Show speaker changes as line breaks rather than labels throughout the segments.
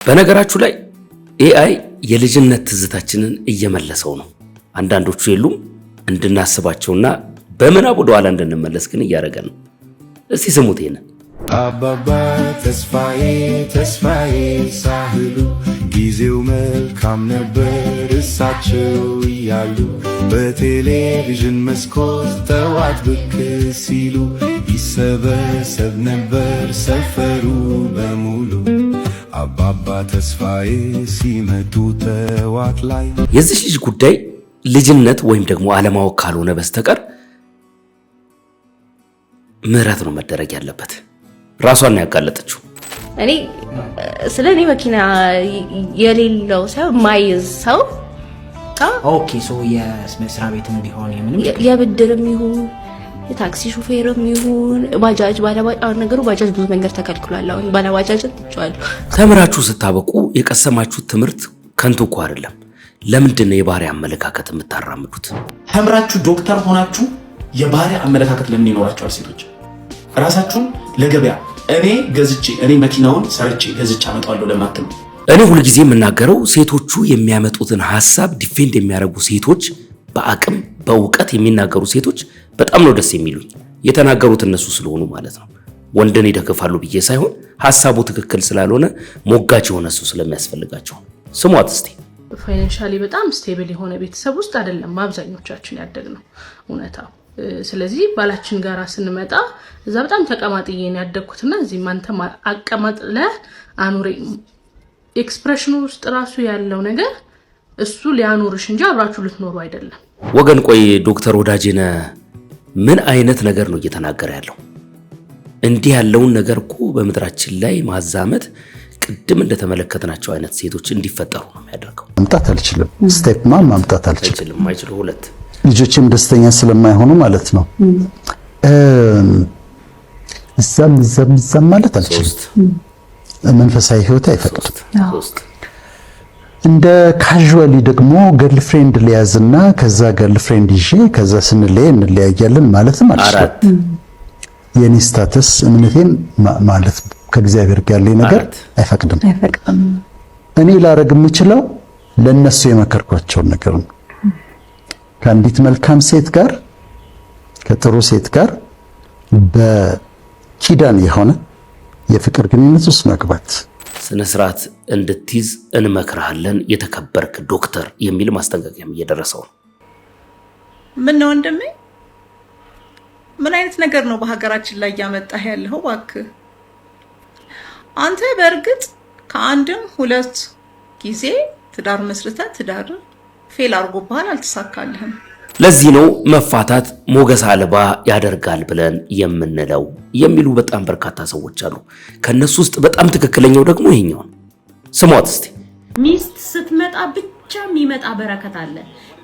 በነገራችሁ ላይ ኤአይ የልጅነት ትዝታችንን እየመለሰው ነው። አንዳንዶቹ የሉም እንድናስባቸውና በምናብ ወደ ኋላ እንድንመለስ ግን እያደረገ ነው። እስቲ ስሙት ይሄንን።
አባባ ተስፋዬ ተስፋዬ ሳህሉ ጊዜው መልካም ነበር እሳቸው እያሉ በቴሌቪዥን መስኮት ጠዋት ብቅ ሲሉ ይሰበሰብ ነበር ሰፈሩ በሙሉ አባባ ተስፋዬ ሲመጡ ጠዋት ላይ።
የዚህ ልጅ ጉዳይ ልጅነት ወይም ደግሞ አለማወቅ ካልሆነ በስተቀር ምህረት ነው መደረግ ያለበት። ራሷን ነው ያጋለጠችው።
እኔ ስለኔ መኪና የሌለው ሰው ማይዝ ሰው
ኦኬ ሶ የመስራ ቤትም ቢሆን የምንም
የብድርም ይሁን የታክሲ ሹፌርም ይሁን ባጃጅ ባለባጃጅ ነገሩ ባጃጅ ብዙ መንገድ ተከልክሏል። አሁን ባለባጃጅን ትጫዋለሁ።
ተምራችሁ ስታበቁ የቀሰማችሁት ትምህርት ከንቱ እኮ አይደለም። ለምንድን ነው የባህሪ አመለካከት የምታራምዱት?
ተምራችሁ ዶክተር ሆናችሁ የባህሪ አመለካከት ለምን ይኖራችኋል? ሴቶች ራሳችሁን ለገበያ እኔ ገዝቼ እኔ መኪናውን ሰርቼ ገዝቼ አመጣለሁ ለማትሉ
እኔ ሁሉ ጊዜ የምናገረው ሴቶቹ የሚያመጡትን ሐሳብ ዲፌንድ የሚያደርጉ ሴቶች፣ በአቅም በእውቀት የሚናገሩ ሴቶች በጣም ነው ደስ የሚሉኝ። የተናገሩት እነሱ ስለሆኑ ማለት ነው። ወንድን ይደግፋሉ ብዬ ሳይሆን ሐሳቡ ትክክል ስላልሆነ ሞጋች የሆነ እሱ ስለሚያስፈልጋቸው። ስሟት እስቲ።
ፋይናንሻሊ በጣም ስቴብል የሆነ ቤተሰብ ውስጥ አይደለም አብዛኞቻችን ያደግነው እውነታው። ስለዚህ ባላችን ጋራ ስንመጣ እዛ በጣም ተቀማጥዬ ነው ያደግኩትና እዚህ ማንተ አቀማጥለ አኑሬ ኤክስፕሬሽኑ ውስጥ ራሱ ያለው ነገር እሱ ሊያኖርሽ እንጂ አብራችሁ ልትኖሩ አይደለም።
ወገን ቆይ ዶክተር ወዳጄነ ምን አይነት ነገር ነው እየተናገረ ያለው? እንዲህ ያለውን ነገር እኮ በምድራችን ላይ ማዛመት ቅድም እንደተመለከትናቸው አይነት ሴቶች እንዲፈጠሩ ነው የሚያደርገው።
ማምጣት አልችልም። ስቴፕማ ማምጣት አልችልም።
አይችሉ ሁለት
ልጆችም ደስተኛ ስለማይሆኑ ማለት ነው። እዛም ማለት አልችልም። መንፈሳዊ ህይወት አይፈቅድም። እንደ ካዥዋሊ ደግሞ ገርልፍሬንድ ሊያዝና ከዛ ገርልፍሬንድ ይዤ ከዛ ስንለይ እንለያያለን ማለትም አልችልም። የኔ ስታተስ እምነቴን ማለት ከእግዚአብሔር ጋር ያለኝ ነገር አይፈቅድም። እኔ ላረግ የምችለው ለነሱ የመከርኳቸውን ነገር ነው። ከአንዲት መልካም ሴት ጋር ከጥሩ ሴት ጋር በኪዳን የሆነ የፍቅር ግንኙነት ውስጥ መግባት
ስነ ስርዓት እንድትይዝ እንመክርሃለን የተከበርክ ዶክተር የሚል ማስጠንቀቂያም እየደረሰው ነው።
ምን ነው ወንድሜ? ምን አይነት ነገር ነው በሀገራችን ላይ ያመጣህ ያለው? እባክህ አንተ በእርግጥ ከአንድም ሁለት ጊዜ ትዳር መስርተህ ትዳር ፌል አድርጎብሃል፣ አልተሳካልህም። ለዚህ ነው መፋታት ሞገስ አልባ ያደርጋል ብለን የምንለው የሚሉ በጣም በርካታ ሰዎች አሉ። ከነሱ ውስጥ በጣም ትክክለኛው ደግሞ ይሄኛው ነው። ስሟት እስቲ።
ሚስት ስትመጣ ብቻ የሚመጣ በረከት አለ።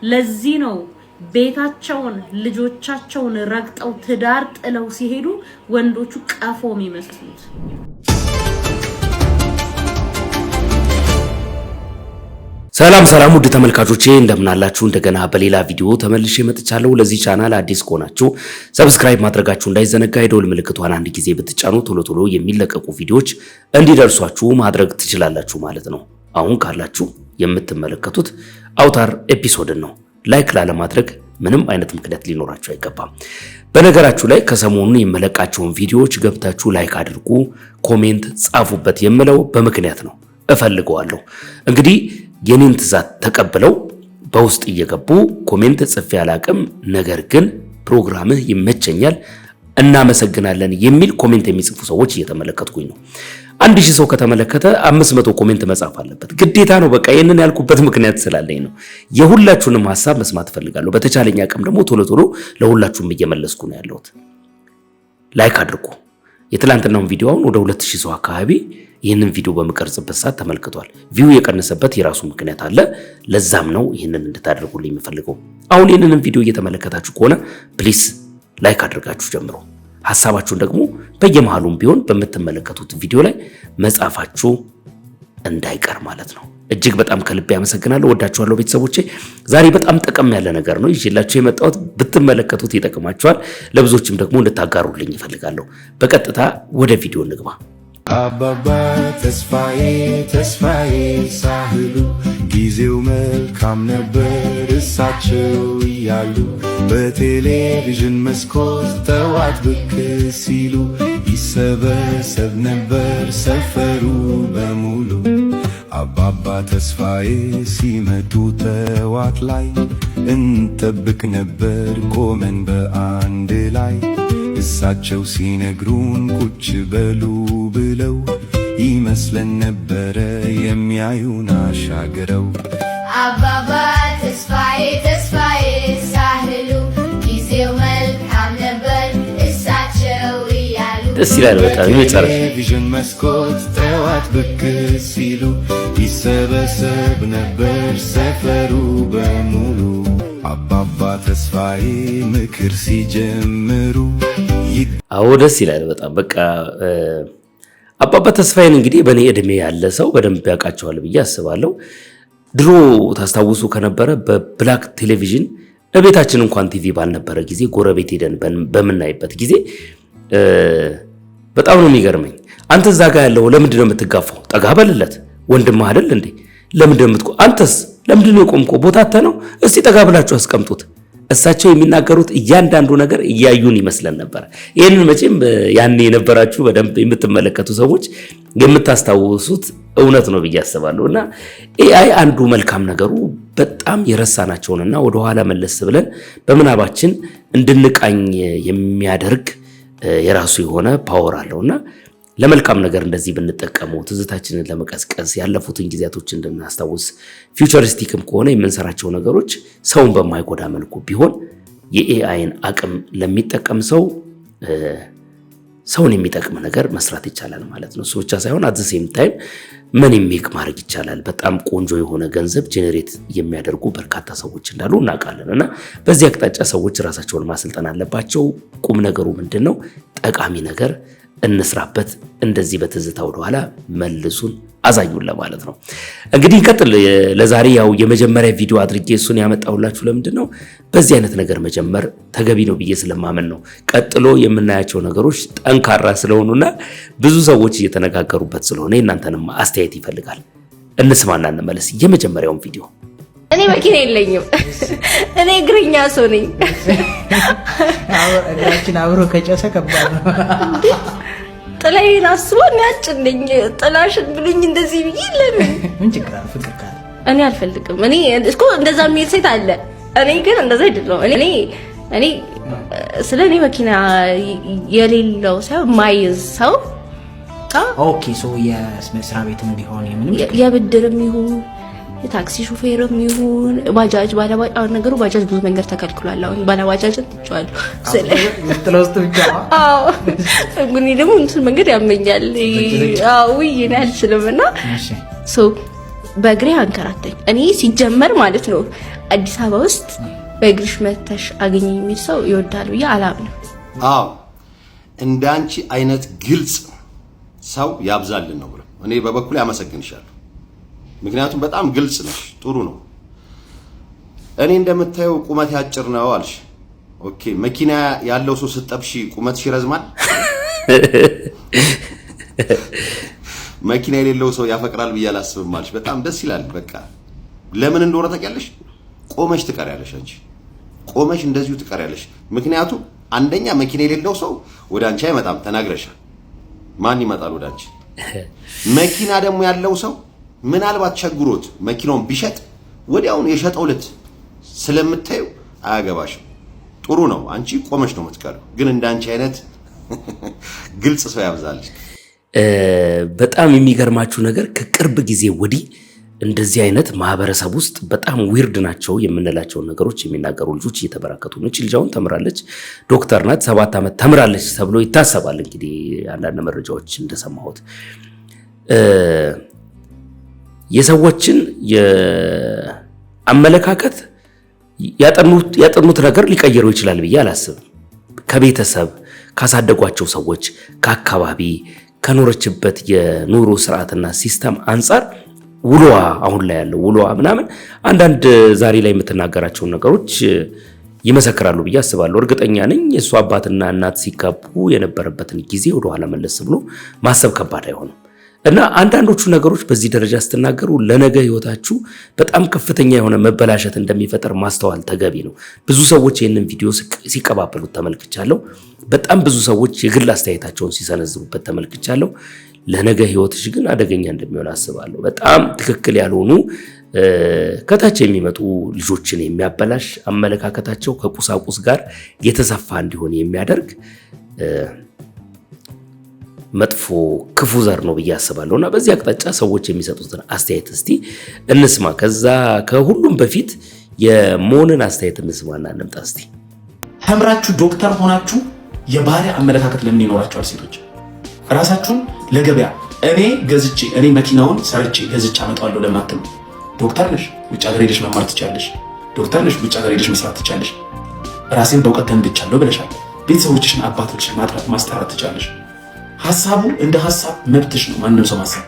ለዚህ ነው ቤታቸውን ልጆቻቸውን ረግጠው ትዳር ጥለው ሲሄዱ ወንዶቹ ቀፎ የሚመስሉት።
ሰላም ውድ ተመልካቾቼ እንደምናላችሁ፣ እንደገና በሌላ ቪዲዮ ተመልሼ መጥቻለሁ። ለዚህ ቻናል አዲስ ከሆናችሁ ሰብስክራይብ ማድረጋችሁ እንዳይዘነጋ፣ የደወል ምልክቷን አንድ ጊዜ ብትጫኑ ቶሎ የሚለቀቁ ቪዲዮዎች እንዲደርሷችሁ ማድረግ ትችላላችሁ ማለት ነው። አሁን ካላችሁ የምትመለከቱት አውታር ኤፒሶድን ነው። ላይክ ላለማድረግ ምንም አይነት ምክንያት ሊኖራችሁ አይገባም። በነገራችሁ ላይ ከሰሞኑን የመለቃቸውን ቪዲዮዎች ገብታችሁ ላይክ አድርጉ፣ ኮሜንት ጻፉበት የምለው በምክንያት ነው። እፈልገዋለሁ እንግዲህ የኔን ትዕዛዝ ተቀብለው በውስጥ እየገቡ ኮሜንት ጽፌ አላቅም፣ ነገር ግን ፕሮግራምህ ይመቸኛል እናመሰግናለን የሚል ኮሜንት የሚጽፉ ሰዎች እየተመለከትኩኝ ነው። 1000 ሰው ከተመለከተ 500 ኮሜንት መጻፍ አለበት፣ ግዴታ ነው። በቃ ይሄንን ያልኩበት ምክንያት ስላለኝ ነው። የሁላችሁንም ሐሳብ መስማት ፈልጋለሁ። በተቻለኝ አቅም ደግሞ ቶሎ ለሁላችሁም እየመለስኩ ነው ያለሁት። ላይክ አድርጉ። የትላንትናውን ቪዲዮ አሁን ወደ 2000 ሰው አካባቢ ይህንን ቪዲዮ በመቀርጽበት ሰዓት ተመልክቷል። ቪው የቀነሰበት የራሱ ምክንያት አለ። ለዛም ነው ይህንን እንድታደርጉልኝ የምፈልገው። አሁን ይህንን ቪዲዮ እየተመለከታችሁ ከሆነ ፕሊስ ላይክ አድርጋችሁ ጀምሩ። ሐሳባችሁን ደግሞ በየመሃሉም ቢሆን በምትመለከቱት ቪዲዮ ላይ መጻፋችሁ እንዳይቀር ማለት ነው። እጅግ በጣም ከልብ ያመሰግናለሁ። ወዳችኋለሁ ቤተሰቦቼ። ዛሬ በጣም ጠቀም ያለ ነገር ነው ይዤላችሁ የመጣሁት። ብትመለከቱት ይጠቅማችኋል፣ ለብዙዎችም ደግሞ እንድታጋሩልኝ እፈልጋለሁ። በቀጥታ ወደ ቪዲዮ እንግባ።
አባባ ተስፋዬ ተስፋዬ ሳህሉ ጊዜው መልካም ነበር እሳቸው እያሉ በቴሌቪዥን መስኮት ጠዋት ብቅ ሲሉ ይሰበሰብ ነበር ሰፈሩ በሙሉ አባባ ተስፋዬ ሲመጡ ጠዋት ላይ እንጠብቅ ነበር ቆመን በአንድ ላይ እሳቸው ሲነግሩን ቁጭ በሉ ብለው ይመስለን ነበረ የሚያዩን አሻግረው
አባባ ተስፋዬ ተስፋዬ ሳህሉ ጊዜው መልካም ነበር እሳቸው እያሉ
ደስ ይላል በጣም የመጨረሻ
ቴሌቪዥን መስኮት ጠዋት ብቅ ሲሉ ይሰበሰብ ነበር ሰፈሩ በሙሉ አባባ ተስፋዬ ምክር ሲጀምሩ
አዎ ደስ ይላል በጣም በቃ አባባ ተስፋዬን እንግዲህ በኔ እድሜ ያለ ሰው በደንብ ያውቃቸዋል ብዬ አስባለሁ። ድሮ ታስታውሱ ከነበረ በብላክ ቴሌቪዥን በቤታችን እንኳን ቲቪ ባልነበረ ጊዜ ጎረቤት ሄደን በምናይበት ጊዜ በጣም ነው የሚገርመኝ። አንተ እዛ ጋር ያለው ለምንድን ነው የምትጋፋው? ጠጋ በልለት ወንድምህ አይደል እንዴ? ለምንድን ነው አንተስ ለምንድን ነው የቆምከው? ቦታ አተ ነው እስቲ ጠጋ ብላችሁ አስቀምጡት። እሳቸው የሚናገሩት እያንዳንዱ ነገር እያዩን ይመስለን ነበር። ይሄንን መቼም ያኔ የነበራችሁ በደንብ የምትመለከቱ ሰዎች የምታስታውሱት እውነት ነው ብዬ አስባለሁና ኤአይ አንዱ መልካም ነገሩ በጣም የረሳናቸውንና ወደ ኋላ መለስ ብለን በምናባችን እንድንቃኝ የሚያደርግ የራሱ የሆነ ፓወር አለውና ለመልካም ነገር እንደዚህ ብንጠቀመው ትዝታችንን ለመቀስቀስ ያለፉትን ጊዜያቶች እንድናስታውስ ፊውቸሪስቲክም ከሆነ የምንሰራቸው ነገሮች ሰውን በማይጎዳ መልኩ ቢሆን የኤአይን አቅም ለሚጠቀም ሰው ሰውን የሚጠቅም ነገር መስራት ይቻላል ማለት ነው። እሱ ብቻ ሳይሆን አት ዘ ሴም ታይም ምን ሜክ ማድረግ ይቻላል። በጣም ቆንጆ የሆነ ገንዘብ ጄኔሬት የሚያደርጉ በርካታ ሰዎች እንዳሉ እናውቃለንና በዚህ አቅጣጫ ሰዎች ራሳቸውን ማሰልጠን አለባቸው። ቁም ነገሩ ምንድነው? ጠቃሚ ነገር እንስራበት። እንደዚህ በትዝታ ወደ ኋላ መልሱን አዛዩን ለማለት ነው። እንግዲህ እንቀጥል። ለዛሬ ያው የመጀመሪያ ቪዲዮ አድርጌ እሱን ያመጣሁላችሁ ለምንድነው በዚህ አይነት ነገር መጀመር ተገቢ ነው ብዬ ስለማመን ነው። ቀጥሎ የምናያቸው ነገሮች ጠንካራ ስለሆኑና ብዙ ሰዎች እየተነጋገሩበት ስለሆነ እናንተንም አስተያየት ይፈልጋል። እንስማና እንመለስ የመጀመሪያውን ቪዲዮ።
እኔ መኪና የለኝም። እኔ እግረኛ ሰው ነኝ።
እግራችን አብሮ ከጨሰ ከባድ ነው።
ጥላዬን አስቦ የሚያጭልኝ ጥላሽን ብሉኝ እንደዚህ ብዬ ለምን
ምን ችግር አለ? ፍቅር ካለ
እኔ አልፈልግም። እኔ እኮ እንደዛ የሚል ሴት አለ። እኔ ግን እንደዛ አይደለም። እኔ ስለኔ መኪና የሌለው ሰው ማይዝ ሰው
ኦኬ ሶ የመስሪያ ቤትም ቢሆን
የብድርም ይሁን የታክሲ ሹፌርም ይሁን ባጃጅ ባለባጃ ነገሩ ባጃጅ ብዙ መንገድ ተከልክሏል። አሁን ባለባጃጅን ትጫዋል
ስለውስጥ ብቻ
ግን ደግሞ እንትን መንገድ ያመኛል። አዎ ይሄን አልችልምና ሶ በእግሬ አንከራተኝ። እኔ ሲጀመር ማለት ነው አዲስ አበባ ውስጥ በእግርሽ መተሽ አገኘኝ የሚል ሰው ይወዳል ብዬ አላምንም።
አዎ እንዳንቺ አይነት ግልጽ ሰው ያብዛልን ነው ብሎ እኔ በበኩሌ አመሰግንሻለሁ። ምክንያቱም በጣም ግልጽ ነሽ፣ ጥሩ ነው። እኔ እንደምታየው ቁመት ያጭር ነው አልሽ። ኦኬ መኪና ያለው ሰው ስትጠብሺ ቁመትሽ ይረዝማል። መኪና የሌለው ሰው ያፈቅራል ብዬ አላስብም አልሽ። በጣም ደስ ይላል። በቃ ለምን እንደሆነ ታውቂያለሽ? ቆመሽ ትቀሪያለሽ። አንቺ ቆመሽ እንደዚሁ ትቀሪያለሽ። ምክንያቱም አንደኛ መኪና የሌለው ሰው ወደ አንቺ አይመጣም፣ ተናግረሻል። ማን ይመጣል ወደ አንቺ? መኪና ደግሞ ያለው ሰው ምናልባት ቸግሮት መኪናውን ቢሸጥ ወዲያውኑ የሸጠው ልት ስለምታዩ አያገባሽም። ጥሩ ነው። አንቺ ቆመሽ ነው የምትቀረው። ግን እንዳንቺ አይነት ግልጽ ሰው ያብዛልሽ።
በጣም የሚገርማችሁ ነገር ከቅርብ ጊዜ ወዲህ እንደዚህ አይነት ማህበረሰብ ውስጥ በጣም ዊርድ ናቸው የምንላቸውን ነገሮች የሚናገሩ ልጆች እየተበራከቱ ነው። ልጃውን ተምራለች፣ ዶክተር ናት፣ 7 ዓመት ተምራለች ተብሎ ይታሰባል። እንግዲህ አንዳንድ መረጃዎች እንደሰማሁት የሰዎችን የአመለካከት ያጠኑት ነገር ሊቀየረው ይችላል ብዬ አላስብም። ከቤተሰብ ካሳደጓቸው ሰዎች፣ ከአካባቢ ከኖረችበት የኑሮ ስርዓትና ሲስተም አንጻር ውሎዋ አሁን ላይ ያለው ውሎዋ ምናምን አንዳንድ ዛሬ ላይ የምትናገራቸው ነገሮች ይመሰክራሉ ብዬ አስባለሁ። እርግጠኛ ነኝ የእሱ አባትና እናት ሲጋቡ የነበረበትን ጊዜ ወደኋላ መለስ ብሎ ማሰብ ከባድ አይሆንም። እና አንዳንዶቹ ነገሮች በዚህ ደረጃ ስትናገሩ ለነገ ህይወታችሁ በጣም ከፍተኛ የሆነ መበላሸት እንደሚፈጠር ማስተዋል ተገቢ ነው። ብዙ ሰዎች ይህንን ቪዲዮ ሲቀባበሉት ተመልክቻለሁ። በጣም ብዙ ሰዎች የግል አስተያየታቸውን ሲሰነዝሩበት ተመልክቻለሁ። ለነገ ህይወትሽ ግን አደገኛ እንደሚሆን አስባለሁ። በጣም ትክክል ያልሆኑ ከታች የሚመጡ ልጆችን የሚያበላሽ አመለካከታቸው ከቁሳቁስ ጋር የተሰፋ እንዲሆን የሚያደርግ መጥፎ ክፉ ዘር ነው ብዬ አስባለሁና በዚህ አቅጣጫ ሰዎች የሚሰጡትን አስተያየት እስቲ እንስማ። ከዛ ከሁሉም በፊት የሞንን አስተያየት እንስማና እንምጣ እስቲ።
ተምራችሁ ዶክተር ሆናችሁ የባሪያ አመለካከት ለምን ይኖራችኋል? ሴቶች ራሳችሁን ለገበያ እኔ መኪናውን ሰርቼ ገዝቼ አመጣለሁ ለማትሉ ዶክተር ነሽ፣ ውጭ ሀገር ሄደሽ መማር ትችያለሽ። ዶክተር ነሽ፣ ውጭ ሀገር ሄደሽ መስራት ትችያለሽ። ራሴን በእውቀት ገንብቻለሁ ብለሻል። ቤተሰቦችሽን አባቶችሽን ማስጠራት ትችያለሽ። ሐሳቡ እንደ ሐሳብ መብትሽ ነው። ማንም ሰው ማሰብ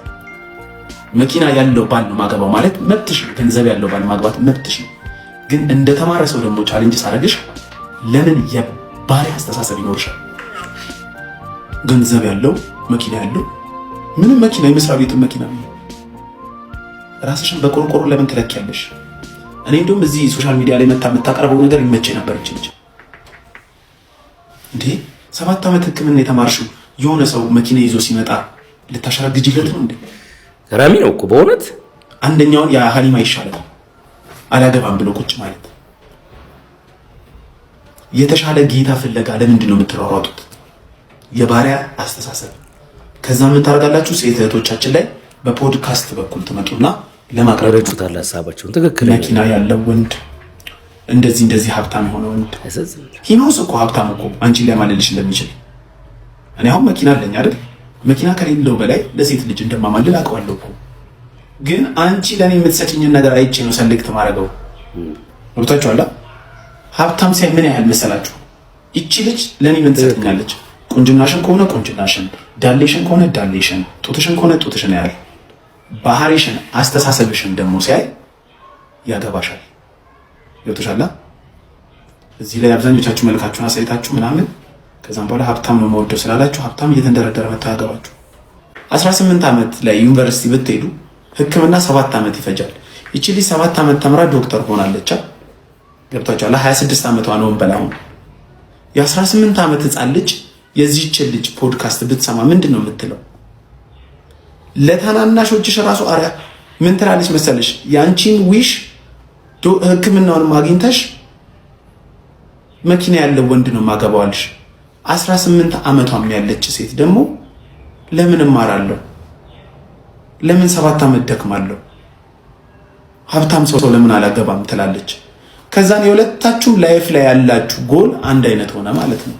መኪና ያለው ባል ነው ማገባው ማለት መብትሽ ነው። ገንዘብ ያለው ባል ማግባት መብትሽ ነው። ግን እንደ ተማረ ሰው ደግሞ ቻሌንጅ ሳደርግሽ ለምን የባሪያ አስተሳሰብ ይኖርሻል? ገንዘብ ያለው መኪና ያለው ምንም መኪና የመስሪያ ቤቱ መኪና ነው። ራስሽን በቆርቆሮ ለምን ትለኪያለሽ? እኔ እንደውም እዚህ ሶሻል ሚዲያ ላይ የምታቀርበው ነገር ይመቸኝ ነበር እንጂ 7 ዓመት ሕክምና የተማርሽው የሆነ ሰው መኪና ይዞ ሲመጣ ልታሸራግጂለት ነው እንዴ?
ገራሚ ነው እኮ በእውነት።
አንደኛውን የሀሊማ ይሻላል አላገባም ብሎ ቁጭ ማለት። የተሻለ ጌታ ፍለጋ ለምንድን ነው የምትሯሯጡት? የባሪያ አስተሳሰብ። ከዛ ምን ታደርጋላችሁ? ሴት እህቶቻችን ላይ በፖድካስት በኩል ትመጡና ለማቅረብ
ረጩታል ሐሳባቸውን። ትክክል።
መኪና ያለው ወንድ እንደዚህ ሀብታም የሆነ ወንድ ሂኖስ እኮ ሀብታም እኮ አንቺን ሊያማልልሽ እንደሚችል እኔ አሁን መኪና አለኝ አይደል? መኪና ከሌለው በላይ ለሴት ልጅ እንደማማልል አውቀዋለሁ እኮ። ግን አንቺ ለኔ የምትሰጪኝን ነገር አይቼ ነው ሰሌክት ማድረገው። ወጣችኋላ? ሀብታም ሳይ ምን ያህል መሰላችሁ? እቺ ልጅ ለኔ ምን ትሰጥኛለች? ቁንጅናሽን ከሆነ ቁንጅናሽን፣ ዳሌሽን ከሆነ ዳሌሽን፣ ጡትሽን ከሆነ ጡትሽን ያያል። ባህሪሽን፣ አስተሳሰብሽን ደግሞ ሲያይ ያገባሻል። ይወጣችኋላ? እዚህ ላይ አብዛኞቻችሁ መልካችሁን አሳይታችሁ ምናምን ከዛም በኋላ ሀብታም ነው የምወደው ስላላችሁ ሀብታም እየተንደረደረ መታ ያገባችሁ። 18 ዓመት ላይ ዩኒቨርሲቲ ብትሄዱ ሕክምና 7 ዓመት ይፈጃል። እቺ ልጅ 7 ዓመት ተምራ ዶክተር ሆናለች። ገብታችኋል? 26 ዓመቷ ነው እንበላው። የ18 ዓመት ህፃን ልጅ የዚህች ልጅ ፖድካስት ብትሰማ ምንድን ነው የምትለው? ለታናናሾችሽ ራሱ አሪያ ምን ትላለች መሰለሽ? ያንቺን ዊሽ ሕክምናውን ማግኝተሽ መኪና ያለው ወንድ ነው ማገባዋልሽ። 18 ዓመቷም ያለች ሴት ደግሞ ለምን እማራለሁ? ለምን 7 ዓመት ደክማለሁ? ሀብታም ሰው ለምን አላገባም ትላለች። ከዛን የሁለታችሁም ላይፍ ላይ ያላችሁ ጎል አንድ አይነት ሆነ ማለት ነው።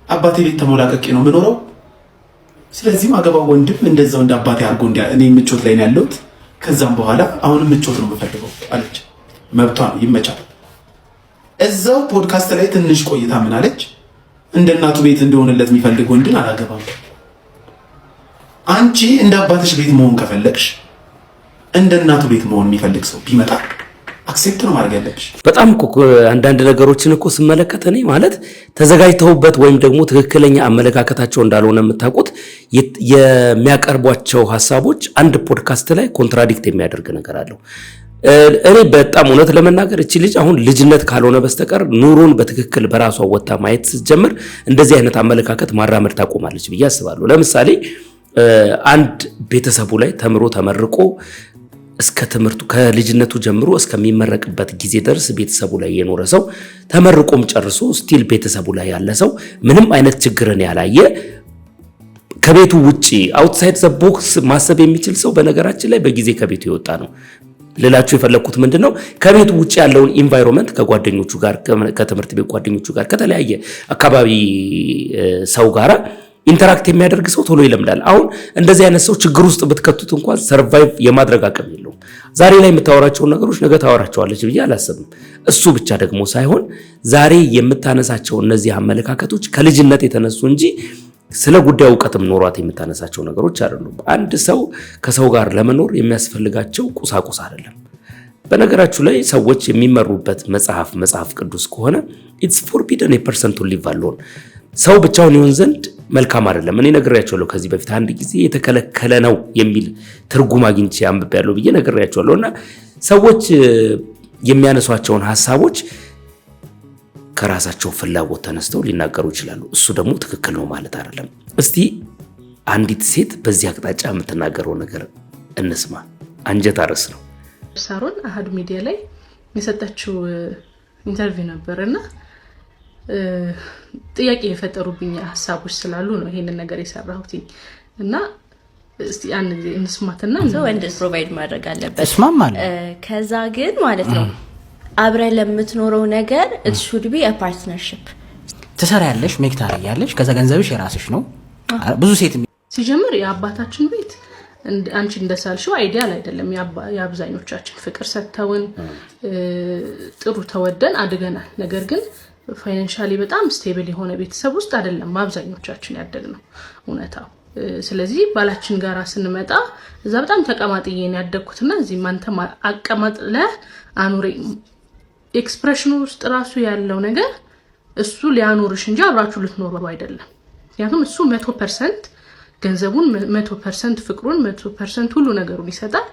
አባቴ ቤት ተሞላቀቄ ነው የምኖረው፣ ስለዚህ ማገባው ወንድም እንደዛው እንደ አባቴ አድርጎ እኔ ምቾት ላይ ነው ያለሁት፣ ከዛም በኋላ አሁንም ምቾት ነው የምፈልገው አለች። መብቷ ነው፣ ይመቻል። እዛው ፖድካስት ላይ ትንሽ ቆይታ ምን አለች? እንደ እናቱ ቤት እንደሆነለት የሚፈልግ ወንድን አላገባም። አንቺ እንደ አባትሽ ቤት መሆን ከፈለግሽ እንደ እናቱ ቤት መሆን የሚፈልግ ሰው ቢመጣ አክሴፕት ነው ማድረግ ያለብሽ።
በጣም እኮ አንዳንድ ነገሮችን እኮ ስመለከት እኔ ማለት ተዘጋጅተውበት ወይም ደግሞ ትክክለኛ አመለካከታቸው እንዳልሆነ የምታውቁት የሚያቀርቧቸው ሐሳቦች አንድ ፖድካስት ላይ ኮንትራዲክት የሚያደርግ ነገር አለው። እኔ በጣም እውነት ለመናገር እቺ ልጅ አሁን ልጅነት ካልሆነ በስተቀር ኑሮን በትክክል በራሷ ወጣ ማየት ስትጀምር እንደዚህ አይነት አመለካከት ማራመድ ታቆማለች ብዬ አስባለሁ። ለምሳሌ አንድ ቤተሰቡ ላይ ተመርቆ እስከ ትምህርቱ ከልጅነቱ ጀምሮ እስከሚመረቅበት ጊዜ ድረስ ቤተሰቡ ላይ የኖረ ሰው ተመርቆም ጨርሶ ስቲል ቤተሰቡ ላይ ያለ ሰው ምንም አይነት ችግርን ያላየ ከቤቱ ውጪ አውትሳይድ ዘ ቦክስ ማሰብ የሚችል ሰው በነገራችን ላይ በጊዜ ከቤቱ የወጣ ነው። ልላችሁ የፈለኩት ምንድነው ከቤቱ ውጪ ያለውን ኢንቫይሮንመንት ከጓደኞቹ ጋር ከትምህርት ቤት ጓደኞቹ ጋር ከተለያየ አካባቢ ሰው ጋር ኢንተራክት የሚያደርግ ሰው ቶሎ ይለምዳል። አሁን እንደዚህ አይነት ሰው ችግር ውስጥ ብትከቱት እንኳን ሰርቫይቭ የማድረግ አቅም የለውም። ዛሬ ላይ የምታወራቸውን ነገሮች ነገ ታወራቸዋለች ብዬ አላስብም። እሱ ብቻ ደግሞ ሳይሆን ዛሬ የምታነሳቸው እነዚህ አመለካከቶች ከልጅነት የተነሱ እንጂ ስለ ጉዳዩ ዕውቀትም ኖሯት የምታነሳቸው ነገሮች አይደሉም። አንድ ሰው ከሰው ጋር ለመኖር የሚያስፈልጋቸው ቁሳቁስ አይደለም። በነገራችሁ ላይ ሰዎች የሚመሩበት መጽሐፍ ቅዱስ ከሆነ it's forbidden a person to live alone ሰው ብቻውን ይሆን ዘንድ መልካም አይደለም። እኔ ነግሬያቸዋለሁ ከዚህ በፊት አንድ ጊዜ የተከለከለ ነው የሚል ትርጉም አግኝቼ አንብቤያለሁ ብዬ ነግሬያቸዋለሁና ሰዎች የሚያነሷቸውን ሐሳቦች ከራሳቸው ፍላጎት ተነስተው ሊናገሩ ይችላሉ። እሱ ደግሞ ትክክል ነው ማለት አይደለም። እስቲ አንዲት ሴት በዚህ አቅጣጫ የምትናገረው ነገር እንስማ። አንጀት አርስ ነው።
ሳሮን አሃድ ሚዲያ ላይ የሰጠችው ኢንተርቪው ነበርና ጥያቄ የፈጠሩብኝ ሐሳቦች ስላሉ ነው ይሄንን ነገር የሰራሁት እና እስቲ አንድ ጊዜ እንስማትና
ሰው ወንድስ ፕሮቫይድ ማድረግ አለበት
እስማማለሁ።
ከዛ ግን ማለት ነው አብረ ለምትኖረው ነገር it should be a partnership
ትሰራያለሽ ሜክ ታረጋለሽ ከዛ ገንዘብሽ የራስሽ ነው። ብዙ ሴት
ሲጀምር የአባታችን ቤት አንቺ እንደሳልሽው አይዲያል አይደለም። የአብዛኞቻችን ፍቅር ሰተውን ጥሩ ተወደን አድገናል። ነገር ግን ፋይናንሻሊ በጣም ስቴብል የሆነ ቤተሰብ ውስጥ አይደለም አብዛኞቻችን ያደግነው እውነታው። ስለዚህ ባላችን ጋራ ስንመጣ እዛ በጣም ተቀማጥዬ ነው ያደግኩትና እዚህ ማንተ አቀማጥ ለአኑሬ ኤክስፕሬሽኑ ውስጥ ራሱ ያለው ነገር እሱ ሊያኖርሽ እንጂ አብራችሁ ልትኖሩ አይደለም። ምክንያቱም እሱ 100% ገንዘቡን 100% ፍቅሩን 100% ሁሉ ነገሩን ይሰጣል።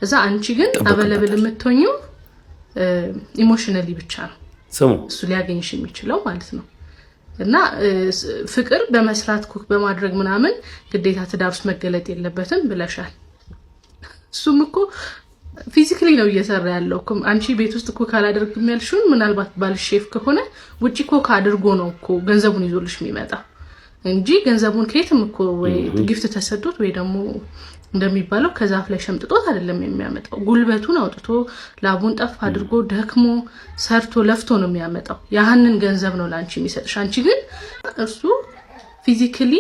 እዛ አንቺ ግን አበለብል የምትሆኚው ኢሞሽናሊ ብቻ ነው እሱ ሊያገኝሽ የሚችለው ማለት ነው። እና ፍቅር በመስራት ኩክ በማድረግ ምናምን ግዴታ ትዳር ውስጥ መገለጥ የለበትም ብለሻል። እሱም እኮ ፊዚካሊ ነው እየሰራ ያለው። አንቺ ቤት ውስጥ ኩክ አላደርግም ያልሽውን ምናልባት ባልሼፍ ከሆነ ውጪ ኩክ አድርጎ ነው እኮ ገንዘቡን ይዞልሽ የሚመጣ እንጂ ገንዘቡን ከየትም እኮ ወይ ጊፍት ተሰጥቶት ወይ ደግሞ እንደሚባለው ከዛፍ ላይ ሸምጥጦት አይደለም የሚያመጣው። ጉልበቱን አውጥቶ ላቡን ጠፍ አድርጎ ደክሞ ሰርቶ ለፍቶ ነው የሚያመጣው። ያንን ገንዘብ ነው ላንቺ የሚሰጥሽ። አንቺ ግን እርሱ ፊዚካሊ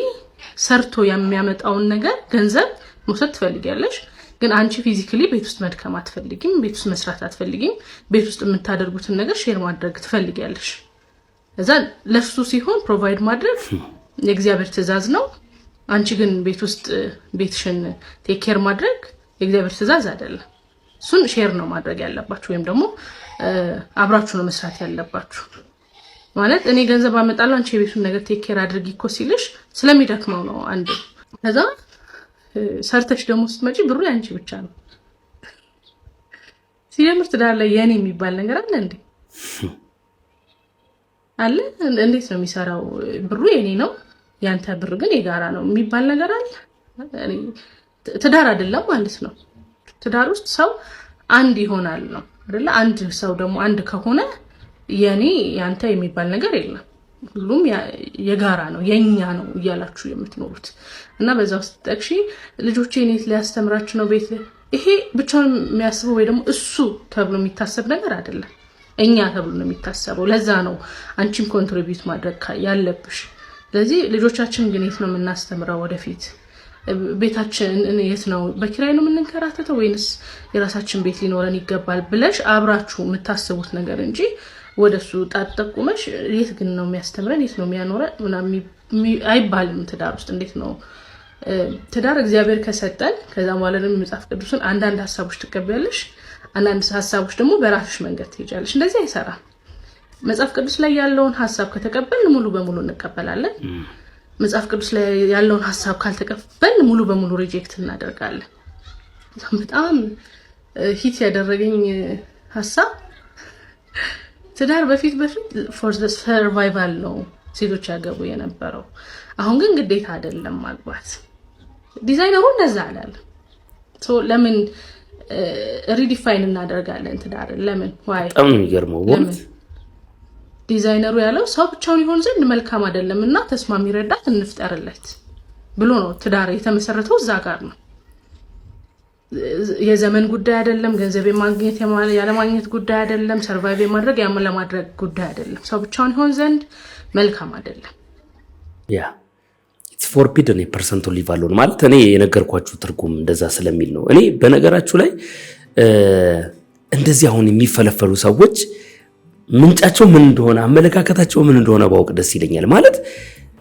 ሰርቶ የሚያመጣውን ነገር ገንዘብ መውሰድ ትፈልጊያለሽ። ግን አንቺ ፊዚካሊ ቤት ውስጥ መድከም አትፈልጊም፣ ቤት ውስጥ መስራት አትፈልጊም። ቤት ውስጥ የምታደርጉትን ነገር ሼር ማድረግ ትፈልጊያለሽ። እዛ ለሱ ሲሆን ፕሮቫይድ ማድረግ የእግዚአብሔር ትእዛዝ ነው። አንቺ ግን ቤት ውስጥ ቤትሽን ቴክ ኬር ማድረግ የእግዚአብሔር ትእዛዝ አይደለም። እሱን ሼር ነው ማድረግ ያለባችሁ ወይም ደግሞ አብራችሁ ነው መስራት ያለባችሁ። ማለት እኔ ገንዘብ አመጣለሁ አንቺ የቤቱን ነገር ቴክ ኬር አድርጊ እኮ ሲልሽ ስለሚደክመው ነው አንድ። ከዛ ሰርተሽ ደግሞ ስትመጪ ብሩ ያንቺ ብቻ ነው። ሲጀምር ትዳር ላይ የኔ የሚባል ነገር አለ እንዴ? አለ? እንዴት ነው የሚሰራው? ብሩ የኔ ነው ያንተ ብር ግን የጋራ ነው የሚባል ነገር አለ? ትዳር አይደለም ማለት ነው። ትዳር ውስጥ ሰው አንድ ይሆናል ነው አይደለ? አንድ ሰው ደግሞ አንድ ከሆነ የኔ ያንተ የሚባል ነገር የለም። ሁሉም የጋራ ነው የኛ ነው እያላችሁ የምትኖሩት እና በዛ ውስጥ ጠቅሺ ልጆቼ እኔት ሊያስተምራችሁ ነው ቤት ይሄ ብቻውን የሚያስበው ወይ ደግሞ እሱ ተብሎ የሚታሰብ ነገር አይደለም። እኛ ተብሎ ነው የሚታሰበው። ለዛ ነው አንቺም ኮንትሪቢዩት ማድረግ ያለብሽ። ስለዚህ ልጆቻችን ግን የት ነው የምናስተምረው? ወደፊት ቤታችን የት ነው? በኪራይ ነው የምንከራተተው ወይንስ የራሳችን ቤት ሊኖረን ይገባል ብለሽ አብራችሁ የምታስቡት ነገር እንጂ ወደሱ ጣጣቁመሽ የት ግን ነው የሚያስተምረን የት ነው የሚያኖረን አይባልም። ትዳር ውስጥ እንዴት ነው ትዳር እግዚአብሔር ከሰጠን ከዛ በኋላ ደግሞ መጽሐፍ ቅዱስን አንዳንድ ሐሳቦች ትቀበያለሽ፣ አንዳንድ ሐሳቦች ደግሞ በራስሽ መንገድ ትሄጃለሽ። እንደዚህ አይሰራም። መጽሐፍ ቅዱስ ላይ ያለውን ሐሳብ ከተቀበልን ሙሉ በሙሉ እንቀበላለን። መጽሐፍ ቅዱስ ላይ ያለውን ሐሳብ ካልተቀበልን ሙሉ በሙሉ ሪጀክት እናደርጋለን። በጣም ሂት ያደረገኝ ሐሳብ ትዳር በፊት ፎር ዘ ሰርቫይቫል ነው ሴቶች ያገቡ የነበረው። አሁን ግን ግዴታ አይደለም ማግባት። ዲዛይነሩ እንደዛ አላለ። ለምን ሪዲፋይን እናደርጋለን ትዳር? ለምን ዋይ
በጣም የሚገርመው ወንድ
ዲዛይነሩ ያለው ሰው ብቻውን ይሆን ዘንድ መልካም አይደለምና ተስማሚ ረዳት እንፍጠርለት ብሎ ነው። ትዳር የተመሰረተው እዛ ጋር ነው። የዘመን ጉዳይ አይደለም። ገንዘብ የማግኘት ያለ ማግኘት ጉዳይ አይደለም። ሰርቫይቭ ማድረግ ለማድረግ ጉዳይ አይደለም። ሰው ብቻውን ይሆን ዘንድ መልካም አይደለም።
ያ ኢትስ ፎርቢድን ኤ ፐርሰን ቱ ሊቭ አሎን ማለት እኔ የነገርኳችሁ ትርጉም እንደዛ ስለሚል ነው። እኔ በነገራችሁ ላይ እንደዚህ አሁን የሚፈለፈሉ ሰዎች ምንጫቸው ምን እንደሆነ አመለካከታቸው ምን እንደሆነ ባውቅ ደስ ይለኛል። ማለት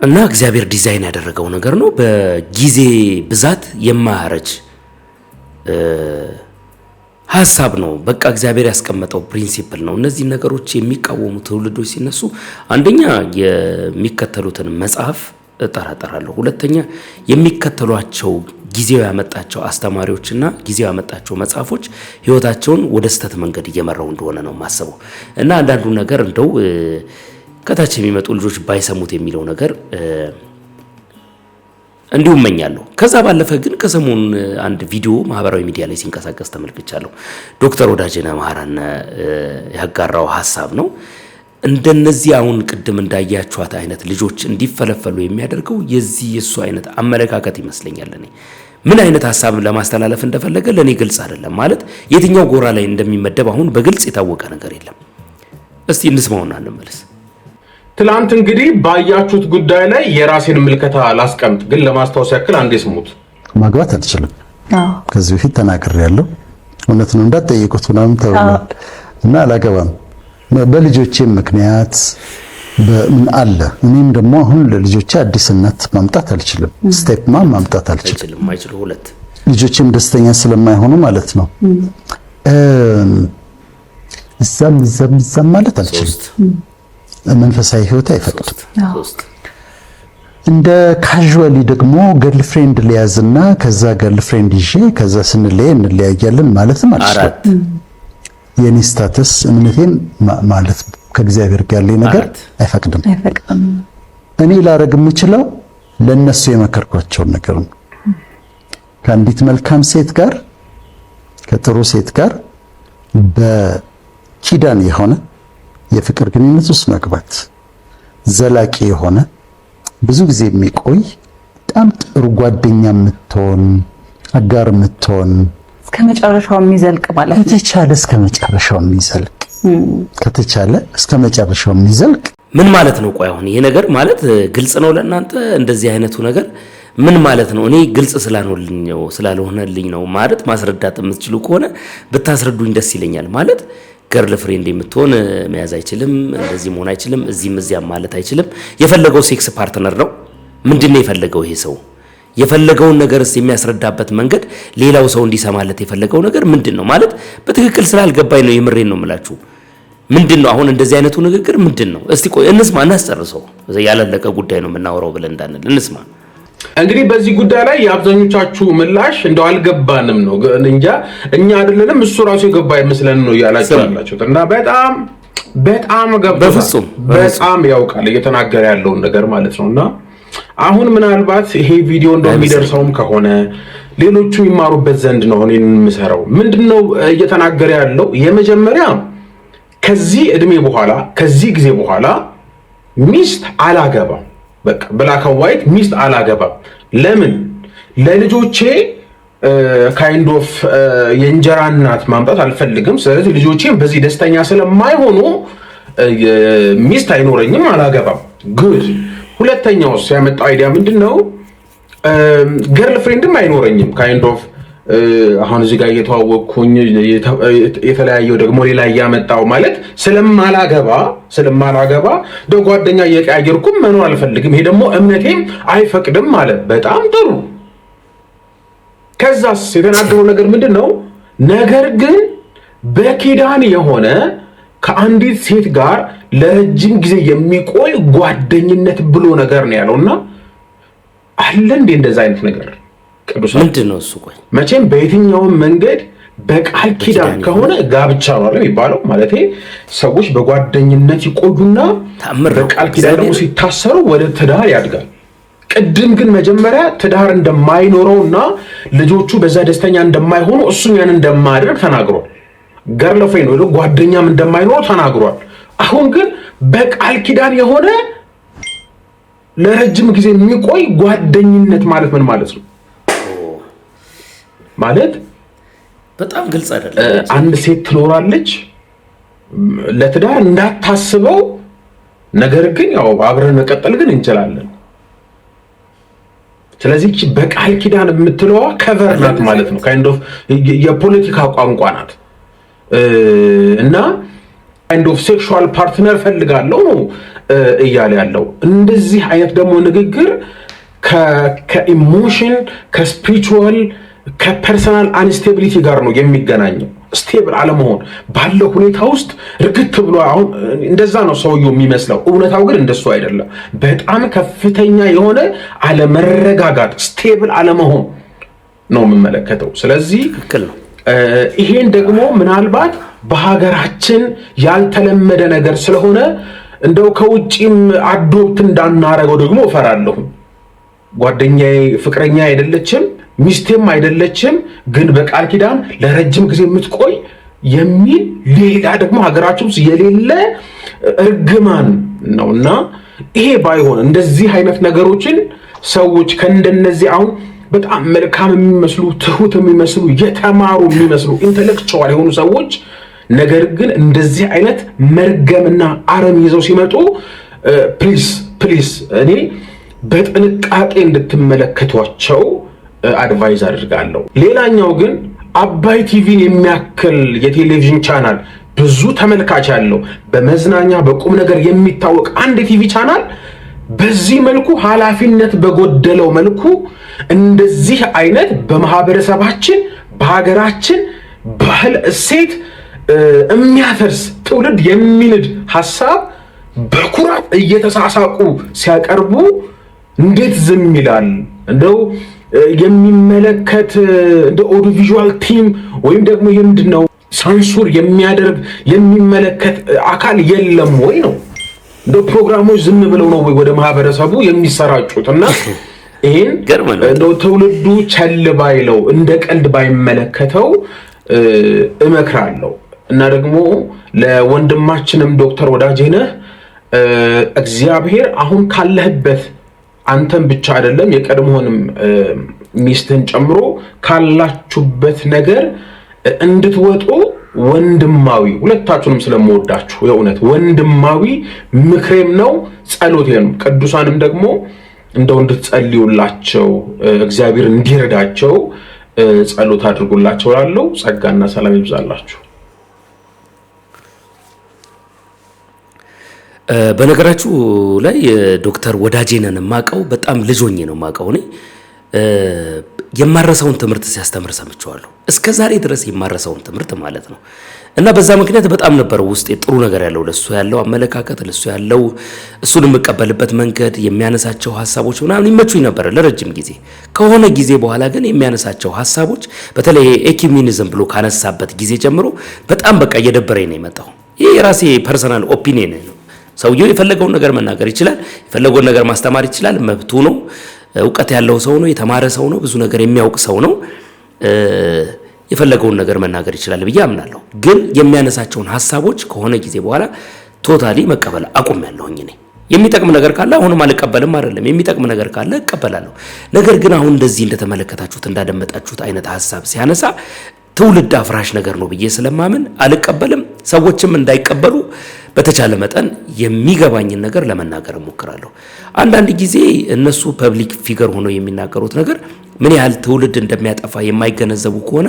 እና እግዚአብሔር ዲዛይን ያደረገው ነገር ነው። በጊዜ ብዛት የማያረጅ ሐሳብ ነው። በቃ እግዚአብሔር ያስቀመጠው ፕሪንሲፕል ነው። እነዚህ ነገሮች የሚቃወሙ ትውልዶች ሲነሱ አንደኛ የሚከተሉትን መጽሐፍ እጠራጠራለሁ። ሁለተኛ የሚከተሏቸው ጊዜው ያመጣቸው አስተማሪዎችና ጊዜው ያመጣቸው መጽሐፎች ህይወታቸውን ወደ ስተት መንገድ እየመራው እንደሆነ ነው ማሰበው እና አንዳንዱ ነገር እንደው ከታች የሚመጡ ልጆች ባይሰሙት የሚለው ነገር እንዲሁም መኛለሁ። ከዛ ባለፈ ግን ከሰሞኑ አንድ ቪዲዮ ማህበራዊ ሚዲያ ላይ ሲንቀሳቀስ ተመልክቻለሁ። ዶክተር ወዳጄነህ መሐረነ ያጋራው ሐሳብ ነው። እንደነዚህ አሁን ቅድም እንዳያችኋት አይነት ልጆች እንዲፈለፈሉ የሚያደርገው የዚህ የሱ አይነት አመለካከት ይመስለኛል። እኔ ምን አይነት ሐሳብ ለማስተላለፍ እንደፈለገ ለኔ ግልጽ አይደለም። ማለት የትኛው ጎራ ላይ እንደሚመደብ አሁን በግልጽ የታወቀ ነገር የለም። እስቲ እንስማውና እንመለስ።
ትላንት እንግዲህ ባያችሁት ጉዳይ ላይ የራሴን ምልከታ ላስቀምጥ፣ ግን ለማስታወስ ያክል አንዴ ስሙት።
ማግባት አልችልም። ከዚህ በፊት ተናግሬያለሁ። እውነት ነው እንዳትጠይቁት ምናምን ተብሏል እና አላገባም በልጆቼ ምክንያት በምን አለ። እኔም ደግሞ አሁን ለልጆቼ አዲስ እናት ማምጣት አልችልም። ስቴፕ ማምጣት አልችልም።
ሁለት
ልጆቼም ደስተኛ ስለማይሆኑ ማለት ነው። እዛም ማለት አልችልም። መንፈሳዊ ህይወት አይፈቅድም። እንደ ካዥዋሊ ደግሞ ገርልፍሬንድ ሊያዝና ከዛ ገርልፍሬንድ ይዤ ከዛ ስንለያይ እንለያያለን ማለትም አልችልም። የኔ ስታተስ እምነቴን ማለት ከእግዚአብሔር ጋር ያለ ነገር አይፈቅድም። እኔ ላረግ የምችለው ለነሱ የመከርኳቸው ነገር ነው። ከአንዲት መልካም ሴት ጋር ከጥሩ ሴት ጋር በኪዳን የሆነ የፍቅር ግንኙነት ውስጥ መግባት ዘላቂ የሆነ ብዙ ጊዜ የሚቆይ በጣም ጥሩ ጓደኛ የምትሆን አጋር የምትሆን
እስከመጨረሻው የሚዘልቅ ማለት ነው።
ከተቻለ እስከመጨረሻው የሚዘልቅ ከተቻለ እስከመጨረሻው የሚዘልቅ
ምን ማለት ነው? ቆይ አሁን ይሄ ነገር ማለት ግልጽ ነው ለእናንተ? እንደዚህ አይነቱ ነገር ምን ማለት ነው? እኔ ግልጽ ስላልሆነልኝ ነው ማለት ማስረዳት የምትችሉ ከሆነ ብታስረዱኝ ደስ ይለኛል። ማለት ገርል ፍሬንድ የምትሆን መያዝ አይችልም፣ እንደዚህ መሆን አይችልም፣ እዚህም እዚያም ማለት አይችልም። የፈለገው ሴክስ ፓርትነር ነው። ምንድነው የፈለገው ይሄ ሰው? የፈለገውን ነገርስ የሚያስረዳበት መንገድ ሌላው ሰው እንዲሰማለት የፈለገው ነገር ምንድነው? ማለት በትክክል ስላልገባኝ ነው የምሬን ነው የምላችሁ። ምንድነው አሁን እንደዚህ አይነቱ ንግግር ምንድነው? እስቲ ቆይ እንስማ፣ እናስጨርሰው። ያላለቀ ጉዳይ ነው የምናወራው ብለን እንዳንል እንስማ።
እንግዲህ በዚህ ጉዳይ ላይ የአብዛኞቻችሁ ምላሽ እንደው አልገባንም ነው እንጃ እኛ አይደለንም እሱ ራሱ የገባ ይመስለን ነው ያላችሁ ያላችሁት እና በጣም ገባ በጣም ያውቃል እየተናገረ ያለውን ነገር ማለት ነውና አሁን ምናልባት ይሄ ቪዲዮ እንደሚደርሰውም ከሆነ ሌሎቹ ይማሩበት ዘንድ ነው እኔን የምሰራው። ምንድነው እየተናገረ ያለው? የመጀመሪያ ከዚህ እድሜ በኋላ ከዚህ ጊዜ በኋላ ሚስት አላገባም። በቃ ብላክ ኤንድ ዋይት ሚስት አላገባም። ለምን? ለልጆቼ ካይንድ ኦፍ የእንጀራ እናት ማምጣት አልፈልግም። ስለዚህ ልጆቼ በዚህ ደስተኛ ስለማይሆኑ ሚስት አይኖረኝም፣ አላገባም። ጉድ። ሁለተኛው ያመጣው አይዲያ ምንድነው? ገርል ፍሬንድም አይኖረኝም ካይንድ ኦፍ አሁን እዚህ ጋር እየተዋወቅኩኝ የተለያየው ደግሞ ሌላ ያመጣው ማለት ስለማላገባ በጓደኛ እየቀያየርኩም መኖር አልፈልግም፣ ይሄ ደግሞ እምነቴም አይፈቅድም ማለት። በጣም ጥሩ። ከዛስ የተናገረው ነገር ምንድነው? ነገር ግን በኪዳን የሆነ ከአንዲት ሴት ጋር ለረጅም ጊዜ የሚቆይ ጓደኝነት ብሎ ነገር ነው ያለውና አለ እንዴ እንደዛ አይነት ነገር? ቅዱሳን
ምንድነው እሱ? ቆይ
መቼም በየትኛውም መንገድ በቃል ኪዳን ከሆነ ጋብቻ ነው የሚባለው። ማለት ሰዎች በጓደኝነት ይቆዩና በቃል ኪዳን ደግሞ ሲታሰሩ ወደ ትዳር ያድጋል። ቅድም ግን መጀመሪያ ትዳር እንደማይኖረውና ልጆቹ በዛ ደስተኛ እንደማይሆኑ እሱም ያን እንደማያደርግ ተናግሯል። ገርል ፍሬንድ ወይ ጓደኛም እንደማይኖረው ተናግሯል። አሁን ግን በቃል ኪዳን የሆነ ለረጅም ጊዜ የሚቆይ ጓደኝነት ማለት ምን ማለት ነው? ማለት
በጣም ግልጽ አይደለም።
አንድ ሴት ትኖራለች ለትዳር እንዳታስበው፣ ነገር ግን ያው አብረን መቀጠል ግን እንችላለን። ስለዚህ በቃል ኪዳን የምትለዋ ከቨር ናት ማለት ነው። ካይንድ ኦፍ የፖለቲካ ቋንቋ ናት እና ካይንድ ኦፍ ሴክሹዋል ፓርትነር ፈልጋለሁ ነው እያለ ያለው። እንደዚህ አይነት ደግሞ ንግግር ከኢሞሽን ከስፒሪቹዋል ከፐርሰናል አንስቴቢሊቲ ጋር ነው የሚገናኘው። ስቴብል አለመሆን ባለው ሁኔታ ውስጥ እርግጥ ብሎ አሁን እንደዛ ነው ሰውየው የሚመስለው። እውነታው ግን እንደሱ አይደለም። በጣም ከፍተኛ የሆነ አለመረጋጋት፣ ስቴብል አለመሆን ነው የምመለከተው። ስለዚህ ይሄን ደግሞ ምናልባት በሀገራችን ያልተለመደ ነገር ስለሆነ እንደው ከውጪም አዶፕት እንዳናረገው ደግሞ እፈራለሁ። ጓደኛዬ ፍቅረኛ አይደለችም ሚስቴም አይደለችም ግን በቃል ኪዳን ለረጅም ጊዜ የምትቆይ የሚል ሌላ ደግሞ ሀገራችን ውስጥ የሌለ እርግማን ነውና ይሄ ባይሆን እንደዚህ አይነት ነገሮችን ሰዎች ከእንደነዚህ አሁን በጣም መልካም የሚመስሉ ትሁት የሚመስሉ የተማሩ የሚመስሉ ኢንተሌክቹዋል የሆኑ ሰዎች ነገር ግን እንደዚህ አይነት መርገምና አረም ይዘው ሲመጡ ፕሊዝ እኔ በጥንቃቄ እንድትመለከቷቸው አድቫይዝ አድርጋለሁ። ሌላኛው ግን አባይ ቲቪን የሚያክል የቴሌቪዥን ቻናል ብዙ ተመልካች ያለው በመዝናኛ በቁም ነገር የሚታወቅ አንድ ቲቪ ቻናል በዚህ መልኩ ኃላፊነት በጎደለው መልኩ እንደዚህ አይነት በማህበረሰባችን በሀገራችን ባህል እሴት የሚያፈርስ ትውልድ የሚንድ ሐሳብ በኩራት እየተሳሳቁ ሲያቀርቡ እንዴት ዝም ይላል? እንደው የሚመለከት እንደ ኦዲዮ ቪዥዋል ቲም ወይም ደግሞ የምንድነው ሳንሱር የሚያደርግ የሚመለከት አካል የለም ወይ ነው? እንደ ፕሮግራሞች ዝም ብለው ነው ወይ ወደ ማህበረሰቡ የሚሰራጩትና ይሄን እንደው ትውልዱ ቸል ባይለው እንደ ቀልድ ባይመለከተው እመክራለሁ። እና ደግሞ ለወንድማችንም ዶክተር ወዳጄነህ እግዚአብሔር አሁን ካለህበት አንተም ብቻ አይደለም የቀድሞውንም ሚስትን ጨምሮ ካላችሁበት ነገር እንድትወጡ ወንድማዊ ሁለታችሁንም ስለምወዳችሁ የእውነት ወንድማዊ ምክሬም ነው ጸሎቴም። ቅዱሳንም ደግሞ እንደው እንድትጸልዩላቸው እግዚአብሔር እንዲረዳቸው ጸሎት አድርጉላቸው እላለሁ። ጸጋና ሰላም ይብዛላችሁ።
በነገራችሁ ላይ ዶክተር ወዳጄነህን ማቀው በጣም ልጆኜ ነው ማቀው። እኔ የማረሰውን ትምህርት ሲያስተምር ሰምቼዋለሁ። እስከ ዛሬ ድረስ የማረሰውን ትምህርት ማለት ነው። እና በዛ ምክንያት በጣም ነበር ውስጥ ጥሩ ነገር ያለው ለሱ ያለው አመለካከት ለሱ ያለው እሱን የምቀበልበት መንገድ የሚያነሳቸው ሐሳቦች ምናምን ይመቹኝ ነበር ለረጅም ጊዜ። ከሆነ ጊዜ በኋላ ግን የሚያነሳቸው ሐሳቦች በተለይ ኤኩሜኒዝም ብሎ ካነሳበት ጊዜ ጀምሮ በጣም በቃ እየደበረኝ ነው የመጣው። ይሄ የራሴ ፐርሰናል ኦፒኒየን ነው። ሰውየው የፈለገውን ነገር መናገር ይችላል፣ የፈለገውን ነገር ማስተማር ይችላል፣ መብቱ ነው። እውቀት ያለው ሰው ነው፣ የተማረ ሰው ነው፣ ብዙ ነገር የሚያውቅ ሰው ነው። የፈለገውን ነገር መናገር ይችላል ብዬ አምናለሁ። ግን የሚያነሳቸውን ሐሳቦች ከሆነ ጊዜ በኋላ ቶታሊ መቀበል አቁሜያለሁኝ። እኔ የሚጠቅም ነገር ካለ አሁንም አልቀበልም አይደለም፣ የሚጠቅም ነገር ካለ እቀበላለሁ። ነገር ግን አሁን እንደዚህ እንደተመለከታችሁት እንዳደመጣችሁት አይነት ሐሳብ ሲያነሳ ትውልድ አፍራሽ ነገር ነው ብዬ ስለማምን አልቀበልም። ሰዎችም እንዳይቀበሉ በተቻለ መጠን የሚገባኝን ነገር ለመናገር እሞክራለሁ። አንዳንድ ጊዜ እነሱ ፐብሊክ ፊገር ሆነው የሚናገሩት ነገር ምን ያህል ትውልድ እንደሚያጠፋ የማይገነዘቡ ከሆነ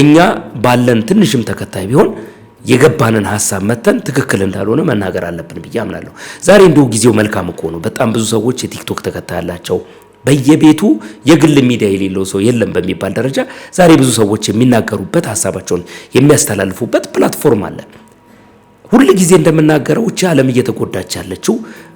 እኛ ባለን ትንሽም ተከታይ ቢሆን የገባንን ሐሳብ መተን ትክክል እንዳልሆነ መናገር አለብን ብዬ አምናለሁ። ዛሬ እንደው ጊዜው መልካም እኮ ነው። በጣም ብዙ ሰዎች የቲክቶክ ተከታይ ያላቸው በየቤቱ የግል ሚዲያ የሌለው ሰው የለም በሚባል ደረጃ ዛሬ ብዙ ሰዎች የሚናገሩበት ሐሳባቸውን የሚያስተላልፉበት ፕላትፎርም አለ። ሁሉ ጊዜ እንደምናገረው እቺ ዓለም እየተጎዳች ያለችው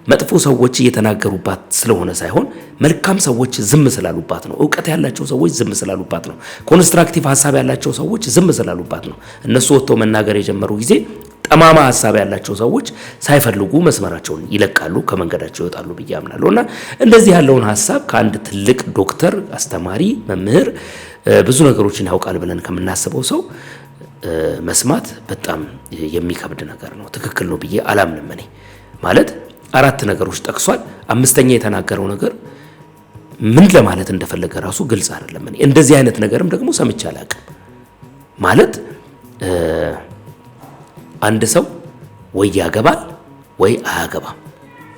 መጥፎ ሰዎች እየተናገሩባት ስለሆነ ሳይሆን መልካም ሰዎች ዝም ስላሉባት ነው። ዕውቀት ያላቸው ሰዎች ዝም ስላሉባት ነው። ኮንስትራክቲቭ ሐሳብ ያላቸው ሰዎች ዝም ስላሉባት ነው። እነሱ ወጥተው መናገር የጀመሩ ጊዜ ጠማማ ሐሳብ ያላቸው ሰዎች ሳይፈልጉ መስመራቸውን ይለቃሉ፣ ከመንገዳቸው ይወጣሉ ብዬ አምናለሁና እንደዚህ ያለውን ሐሳብ ከአንድ ትልቅ ዶክተር፣ አስተማሪ፣ መምህር ብዙ ነገሮችን ያውቃል ብለን ከምናስበው ሰው መስማት በጣም የሚከብድ ነገር ነው። ትክክል ነው ብዬ አላምንም። እኔ ማለት 4 ነገሮች ጠቅሷል። 5ኛ የተናገረው ነገር ምን ለማለት እንደፈለገ ራሱ ግልጽ አይደለም። እኔ እንደዚህ አይነት ነገርም ደግሞ ሰምቼ አላውቅም። ማለት አንድ ሰው ወይ ያገባል ወይ አያገባም።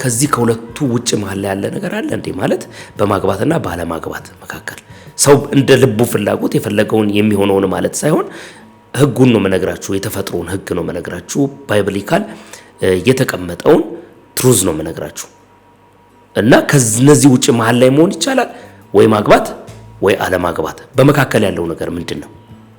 ከዚህ ከሁለቱ ውጭ መሀል ያለ ነገር አለ እንዴ? ማለት በማግባትና ባለማግባት መካከል ሰው እንደ ልቡ ፍላጎት የፈለገውን የሚሆነውን ማለት ሳይሆን ህጉን ነው መነግራችሁ፣ የተፈጥሮን ህግ ነው መነግራችሁ፣ ባይብሊካል የተቀመጠውን ትሩዝ ነው መነግራችሁ። እና ከነዚህ ውጭ መሀል ላይ መሆን ይቻላል ወይ ማግባት ወይ አለማግባት በመካከል ያለው ነገር ምንድነው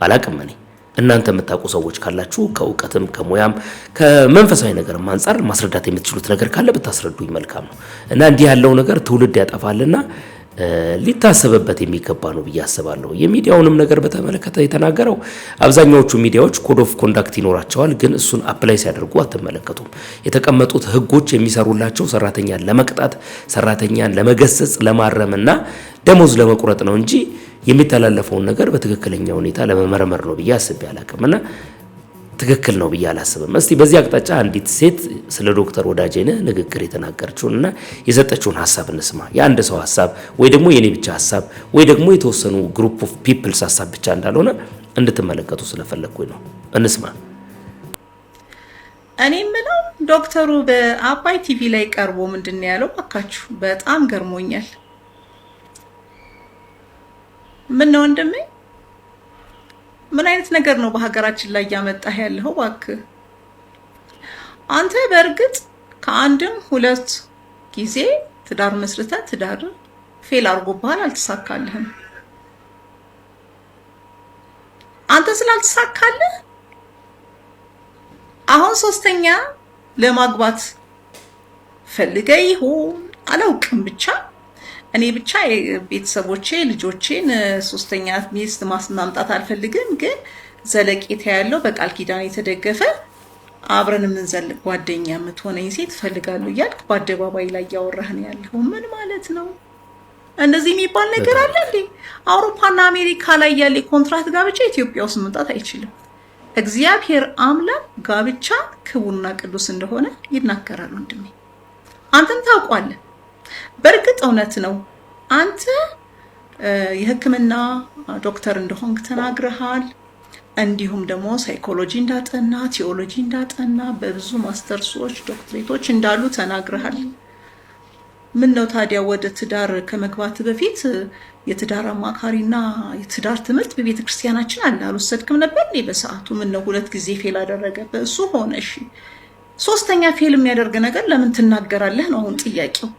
አላቅም እኔ እናንተ የምታውቁ ሰዎች ካላችሁ ከእውቀትም ከሙያም ከመንፈሳዊ ነገርም አንፃር ማስረዳት የምትችሉት ነገር ካለ ብታስረዱኝ መልካም ነው እና እንዲህ ያለው ነገር ትውልድ ያጠፋልና ሊታሰበበት የሚገባ ነው ብዬ አስባለሁ የሚዲያውንም ነገር በተመለከተ የተናገረው አብዛኛዎቹ ሚዲያዎች ኮድ ኦፍ ኮንዳክት ይኖራቸዋል ግን እሱን አፕላይ ሲያደርጉ አትመለከቱም የተቀመጡት ህጎች የሚሰሩላቸው ሰራተኛን ለመቅጣት ሰራተኛን ለመገሰጽ ለማረምና ደሞዝ ለመቁረጥ ነው እንጂ የሚተላለፈውን ነገር በትክክለኛ ሁኔታ ለመመርመር ነው ብዬ አስቤ አላቅምና ትክክል ነው ብዬ አላስብም እስቲ በዚህ አቅጣጫ አንዲት ሴት ስለ ዶክተር ወዳጄነህ ንግግር የተናገረችውና የሰጠችውን ሐሳብ እንስማ የአንድ ሰው ሐሳብ ወይ ደግሞ የኔ ብቻ ሐሳብ ወይ ደግሞ የተወሰኑ ግሩፕ ኦፍ ፒፕልስ ሐሳብ ብቻ እንዳልሆነ እንድትመለከቱ ስለፈለኩኝ ነው እንስማ
እኔ ምነው ዶክተሩ በአባይ ቲቪ ላይ ቀርቦ ምንድነው ያለው አካችሁ በጣም ገርሞኛል ምን ነው እንደም ምን አይነት ነገር ነው በሀገራችን ላይ ያመጣህ ያለው እባክህ አንተ በእርግጥ ከአንድም ሁለት ጊዜ ትዳር መስርተ ትዳር ፌል አርጎብሃል አልተሳካልህም አንተ ስላልተሳካልህ አሁን ሶስተኛ ለማግባት ፈልገህ ይሁን አላውቅም ብቻ እኔ ብቻ ቤተሰቦቼ ልጆቼን ሶስተኛ ሚስት ማስማምጣት አልፈልግም ግን ዘለቄታ ያለው በቃል ኪዳን የተደገፈ አብረን የምንዘልቅ ጓደኛ የምትሆነኝ ሴት ፈልጋለሁ ያልክ በአደባባይ ላይ ያወራህ ነው ያለው ምን ማለት ነው እንደዚህ የሚባል ነገር አለ እንዴ አውሮፓና አሜሪካ ላይ ያለ ኮንትራክት ጋብቻ ኢትዮጵያ ውስጥ መምጣት አይችልም እግዚአብሔር አምላክ ጋብቻ ክቡርና ቅዱስ እንደሆነ ይናገራል ወንድሜ አንተም ታውቃለህ በርግጥ እውነት ነው አንተ የህክምና ዶክተር እንደሆንክ ተናግረሃል እንዲሁም ደግሞ ሳይኮሎጂ እንዳጠና ቲዮሎጂ እንዳጠና በብዙ ማስተርሶች ዶክትሬቶች እንዳሉ ተናግረሃል ምን ነው ታዲያ ወደ ትዳር ከመግባት በፊት የትዳር አማካሪና የትዳር ትምህርት በቤተክርስቲያናችን አልወሰድክም ነበር እንዴ በሰዓቱ ምን ነው ሁለት ጊዜ ፌል አደረገበት እሱ ሆነ እሺ ሶስተኛ ፌል የሚያደርግ ነገር ለምን ትናገራለህ ነው አሁን ጥያቄው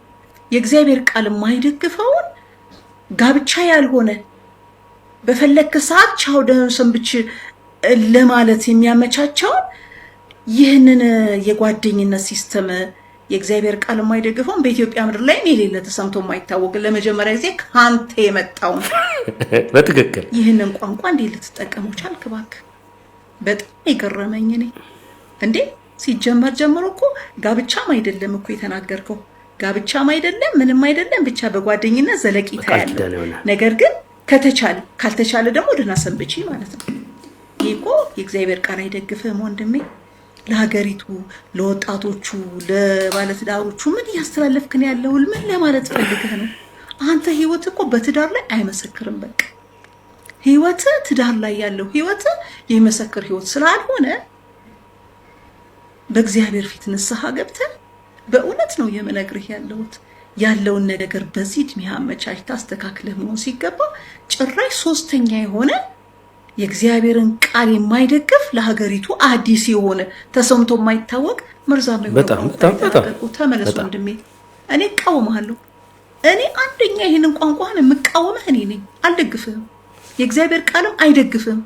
የእግዚአብሔር ቃል ማይደግፈውን ጋብቻ ያልሆነ በፈለከ ሰዓት ቻው ደህንሰንብች ለማለት የሚያመቻቸው ይህንን የጓደኝነት ሲስተም የእግዚአብሔር ቃል ማይደግፈውን በኢትዮጵያ ምድር ላይ የሌለ ተሰምቶ ማይታወቅ ለመጀመሪያ ጊዜ ካንተ የመጣው
በትክክል
ይህንን ቋንቋ እንዴት ልትጠቀመው ቻልክ ባክ በጣም ይገረመኝ ነኝ እንዴ ሲጀመር ጀምሮ እኮ ጋብቻም አይደለም እኮ የተናገርከው ጋብቻም አይደለም ምንም አይደለም ብቻ በጓደኝነት ዘለቂታ ያለው ነገር ግን ከተቻለ ካልተቻለ ደግሞ ደህና ሰንብቺ ማለት ነው ይሄኮ የእግዚአብሔር ቃል አይደግፍም ወንድሜ ለሀገሪቱ ለወጣቶቹ ለባለትዳሮቹ ምን ያስተላልፍክ ነው ያለው ምን ለማለት ፈልገህ ነው አንተ ህይወት እኮ በትዳር ላይ አይመሰክርም በቃ ህይወት ትዳር ላይ ያለው ህይወት የመሰከር ህይወት ስላልሆነ በእግዚአብሔር ፊት ንስሐ ገብተህ በእውነት ነው የምነግርህ ያለውን ነገር በዚህ እድሜ አመቻችታ አስተካክለህ መሆን ሲገባ ጭራሽ ሶስተኛ የሆነ የእግዚአብሔርን ቃል የማይደግፍ ለሀገሪቱ አዲስ የሆነ ተሰምቶ የማይታወቅ መርዛማ
በጣም
ተመለስ ወንድሜ እኔ እቃወምሃለሁ እኔ አንደኛ ይሄንን ቋንቋን የምቃወምህ እኔ ነኝ አልደግፍህም የእግዚአብሔር ቃልም አይደግፍህም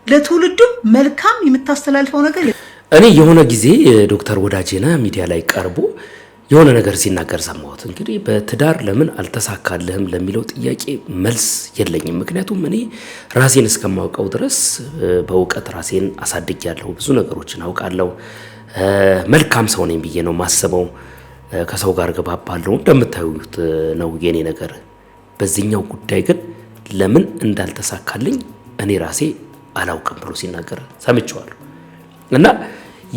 ለትውልዱ መልካም የምታስተላልፈው ነገር
እኔ የሆነ ጊዜ ዶክተር ወዳጄነህ ሚዲያ ላይ ቀርቦ የሆነ ነገር ሲናገር ሰማሁት እንግዲህ በትዳር ለምን አልተሳካልህም ለሚለው ጥያቄ መልስ የለኝም ምክንያቱም እኔ ራሴን እስከማውቀው ድረስ በእውቀት ራሴን አሳድጌያለሁ ብዙ ነገሮችን አውቃለሁ መልካም ሰው ነኝ ብዬ ነው ማስበው ከሰው ጋር ገባባለሁ እንደምታዩት ነው የኔ ነገር በዚህኛው ጉዳይ ግን ለምን እንዳልተሳካልኝ እኔ ራሴ አላውቅም ብሎ ሲናገር ሰምቼዋለሁ እና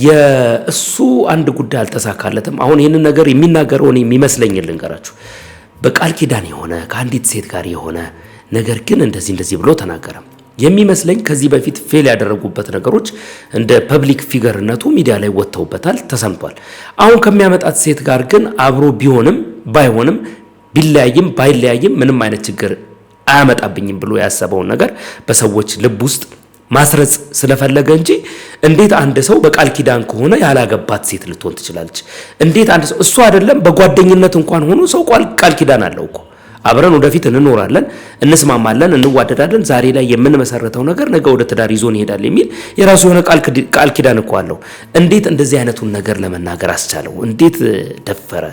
የእሱ አንድ ጉዳይ አልተሳካለትም አሁን ይሄንን ነገር የሚናገረው እኔ የሚመስለኝ ልንገራችሁ በቃል ኪዳን የሆነ ከአንዲት ሴት ጋር የሆነ ነገር ግን እንደዚህ ብሎ ተናገረ የሚመስለኝ ከዚህ በፊት ፌል ያደረጉበት ነገሮች እንደ ፐብሊክ ፊገርነቱ ሚዲያ ላይ ወጥተውበታል ተሰምቷል አሁን ከሚያመጣት ሴት ጋር ግን አብሮ ቢሆንም ባይሆንም ቢለያይም ባይለያይም ምንም አይነት ችግር አያመጣብኝም ብሎ ያሰበው ነገር በሰዎች ልብ ውስጥ ማስረጽ ስለፈለገ እንጂ እንዴት አንድ ሰው በቃል ኪዳን ከሆነ ያላገባት ሴት ልትሆን ትችላለች እንዴት አንድ ሰው እሱ አይደለም በጓደኝነት እንኳን ሆኖ ሰው ቃል ኪዳን አለው እኮ አብረን ወደፊት እንኖራለን፣ እንስማማለን፣ እንዋደዳለን። ዛሬ ላይ የምንመሰረተው ነገር ነገ ወደ ትዳር ይዞን ይሄዳል የሚል የራሱ የሆነ ቃል ኪዳን እኮ አለው። እንዴት እንደዚህ አይነቱን ነገር ለመናገር አስቻለው? እንዴት ደፈረ?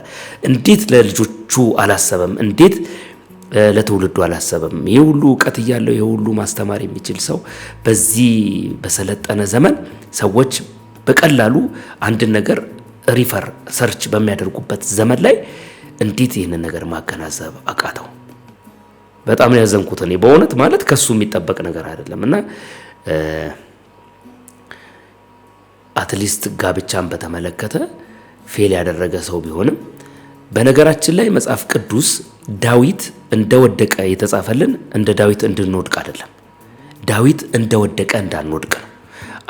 እንዴት ለልጆቹ አላሰበም? እንዴት ለትውልዱ አላሰበም? ይሄ ሁሉ ዕውቀት እያለው ይሄ ሁሉ ማስተማር የሚችል ሰው በዚህ በሰለጠነ ዘመን ሰዎች በቀላሉ አንድን ነገር ሪፈር ሰርች በሚያደርጉበት ዘመን ላይ እንዴት ይህንን ነገር ማገናዘብ አቃተው? በጣም ነው ያዘንኩት እኔ በእውነት ማለት ከሱ የሚጠበቅ ነገር አይደለም። እና አትሊስት ጋብቻን በተመለከተ ፌል ያደረገ ሰው ቢሆንም በነገራችን ላይ መጽሐፍ ቅዱስ ዳዊት እንደወደቀ የተጻፈልን እንደ ዳዊት እንድንወድቅ አይደለም። ዳዊት እንደወደቀ እንዳንወድቅ ነው።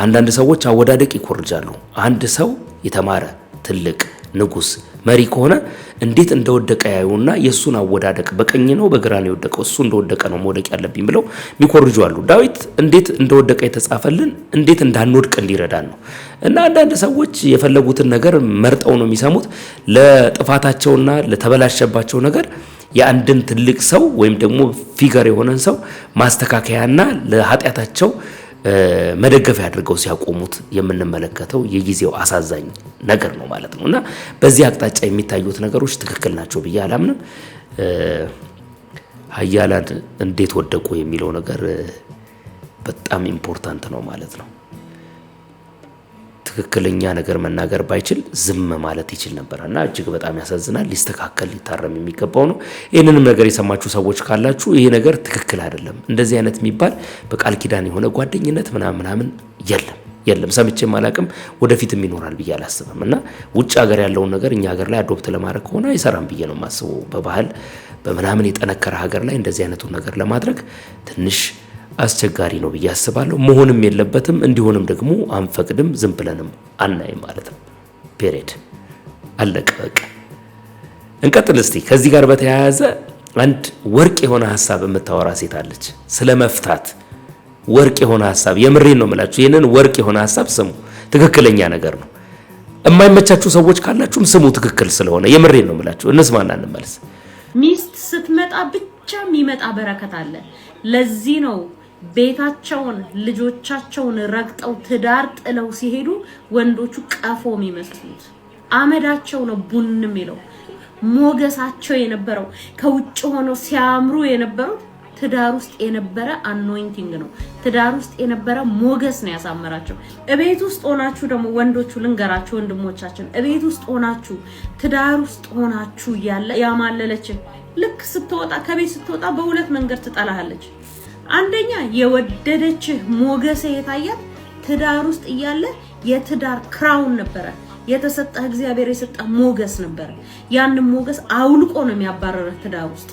አንዳንድ ሰዎች አወዳደቅ ይኮርጃሉ። አንድ ሰው የተማረ ትልቅ ንጉስ መሪ ከሆነ እንዴት እንደወደቀ ያዩና የሱን አወዳደቅ በቀኝ ነው በግራ ነው የወደቀው እሱ እንደወደቀ ነው መውደቅ ያለብኝ ብለው ሚኮርጁ አሉ። ዳዊት እንዴት እንደወደቀ የተጻፈልን እንዴት እንዳንወድቅ እንዲረዳን ነው። እና አንዳንድ ሰዎች የፈለጉትን ነገር መርጠው ነው የሚሰሙት። ለጥፋታቸውና ለተበላሸባቸው ነገር የአንድን ትልቅ ሰው ወይም ደግሞ ፊገር የሆነን ሰው ማስተካከያና ለኃጢያታቸው መደገፊያ አድርገው ሲያቆሙት የምንመለከተው የጊዜው አሳዛኝ ነገር ነው ማለት ነው። እና በዚህ አቅጣጫ የሚታዩት ነገሮች ትክክል ናቸው ብዬ አላምንም። ኃያላን እንዴት ወደቁ የሚለው ነገር በጣም ኢምፖርታንት ነው ማለት ነው። ትክክለኛ ነገር መናገር ባይችል ዝም ማለት ይችል ነበርና እጅግ በጣም ያሳዝናል። ሊስተካከል ሊታረም የሚገባው ነው። ይሄንንም ነገር የሰማችሁ ሰዎች ካላችሁ ይሄ ነገር ትክክል አይደለም፣ እንደዚህ አይነት የሚባል በቃል ኪዳን የሆነ ጓደኝነት ምናምን የለም ሰምቼም አላቅም፣ ወደፊትም ይኖራል ብዬ አላስብም። እና ውጭ ሀገር ያለውን ነገር እኛ ሀገር ላይ አዶፕት ለማድረግ ከሆነ አይሰራም ብዬ ነው የማስበው። በባህል በምናምን የጠነከረ ሀገር ላይ እንደዚህ አይነቱን ነገር ለማድረግ ትንሽ አስቸጋሪ ነው ብዬ አስባለሁ። መሆንም የለበትም፣ እንዲሆንም ደግሞ አንፈቅድም፣ ዝም ብለንም አናይም ማለት ነው። ፔሬድ አለቀ በቃ። እንቀጥል እስቲ። ከዚህ ጋር በተያያዘ አንድ ወርቅ የሆነ ሐሳብ የምታወራ ሴት አለች፣ ስለ መፍታት ወርቅ የሆነ ሐሳብ። የምሬን ነው የምላችሁ። ይሄንን ወርቅ የሆነ ሐሳብ ስሙ፣ ትክክለኛ ነገር ነው። የማይመቻችሁ ሰዎች ካላችሁም ስሙ፣ ትክክል ስለሆነ የምሬን ነው የምላችሁ። እንስማና እንመለስ።
ሚስት ስትመጣ ብቻ የሚመጣ በረከት አለ። ለዚህ ነው ቤታቸውን ልጆቻቸውን ረግጠው ትዳር ጥለው ሲሄዱ ወንዶቹ ቀፎ የሚመስሉት። አመዳቸው ነው ቡን የሚለው። ሞገሳቸው የነበረው ከውጭ ሆነው ሲያምሩ የነበሩት ትዳር ውስጥ የነበረ አኖይንቲንግ ነው። ትዳር ውስጥ የነበረ ሞገስ ነው ያሳመራቸው። እቤት ውስጥ ሆናችሁ ደግሞ ወንዶቹ ልንገራችሁ ወንድሞቻችን፣ እቤት ውስጥ ሆናችሁ ትዳር ውስጥ ሆናችሁ ያለ ያማለለች ልክ ስትወጣ ከቤት ስትወጣ በሁለት መንገድ ትጠላሃለች። አንደኛ የወደደች ሞገስ የታያት ትዳር ውስጥ እያለ የትዳር ክራውን ነበረ የተሰጠ እግዚአብሔር የሰጠ ሞገስ ነበረ። ያን ሞገስ አውልቆ ነው የሚያባረረው ትዳር ውስጥ።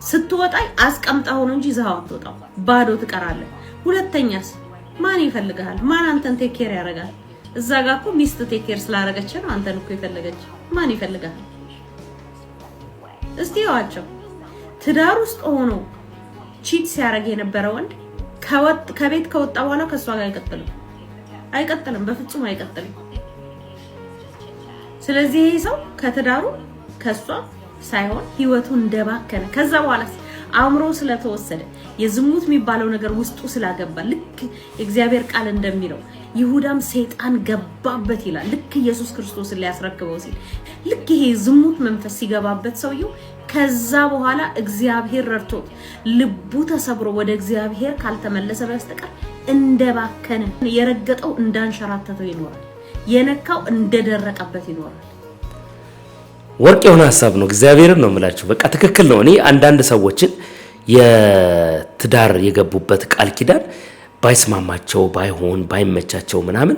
ስትወጣ አስቀምጣው ነው እንጂ ይዘሃው አትወጣው፣ ባዶ ትቀራለህ። ሁለተኛስ ማን ይፈልጋል? ማን አንተን ቴክ ኬር ያደርጋል? እዛ ጋር እኮ ሚስት ቴክ ኬር ስላደረገች ነው አንተን እኮ የፈለገች። ማን ይፈልጋል? እስቲ ያዋቸው ትዳር ውስጥ ሆኖ ቺት ሲያረግ የነበረ ወንድ ከቤት ከወጣ በኋላ ከሷ ጋር አይቀጥልም፣ በፍጹም አይቀጥልም። ስለዚህ ይሄ ሰው ከትዳሩ ከሷ ሳይሆን ህይወቱ እንደባከነ ከዛ በኋላ አእምሮ ስለተወሰደ የዝሙት የሚባለው ነገር ውስጡ ስላገባ ልክ እግዚአብሔር ቃል እንደሚለው ይሁዳም ሰይጣን ገባበት ይላል። ልክ ኢየሱስ ክርስቶስን ሊያስረክበው ሲል ልክ ይሄ ዝሙት መንፈስ ሲገባበት ሰውየው ከዛ በኋላ እግዚአብሔር ረድቶት ልቡ ተሰብሮ ወደ እግዚአብሔር ካልተመለሰ በስተቀር እንደባከነ የረገጠው እንዳንሸራተተው ይኖራል፣ የነካው እንደደረቀበት ይኖራል።
ወርቅ የሆነ ሐሳብ ነው። እግዚአብሔርን ነው የምላችሁ። በቃ ትክክል ነው። እኔ አንዳንድ ሰዎችን የትዳር የገቡበት ቃል ኪዳን ባይስማማቸው ባይሆን ባይመቻቸው ምናምን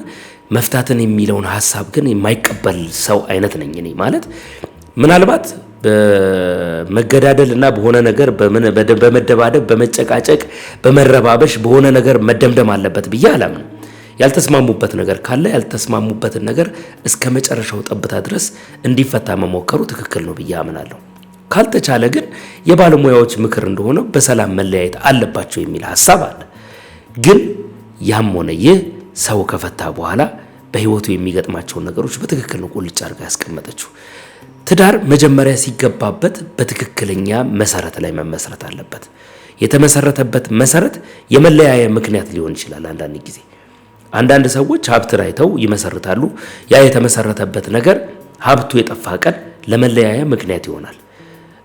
መፍታትን የሚለውን ሐሳብ ግን የማይቀበል ሰው አይነት ነኝ እኔ። ማለት ምናልባት በመገዳደልና በሆነ ነገር በመደባደብ በመጨቃጨቅ በመረባበሽ በሆነ ነገር መደምደም አለበት ብዬ አላምንም። ያልተስማሙበት ነገር ካለ ያልተስማሙበትን ነገር እስከ መጨረሻው ጠብታ ድረስ እንዲፈታ መሞከሩ ትክክል ነው ብዬ አምናለሁ። ካልተቻለ ግን የባለሙያዎች ምክር እንደሆነ በሰላም መለያየት አለባቸው የሚል ሐሳብ አለ። ግን ያም ሆነ ይህ ሰው ከፈታ በኋላ በህይወቱ የሚገጥማቸውን ነገሮች በትክክል ነው ቁልጭ አድርጋ ያስቀመጠችው። ትዳር መጀመሪያ ሲገባበት በትክክለኛ መሰረት ላይ መመስረት አለበት። የተመሰረተበት መሰረት የመለያየ ምክንያት ሊሆን ይችላል። አንዳንድ ሰዎች ሀብትን አይተው ይመሰርታሉ። ያ የተመሰረተበት ነገር ሀብቱ የጠፋ ቀን ለመለያየ ምክንያት ይሆናል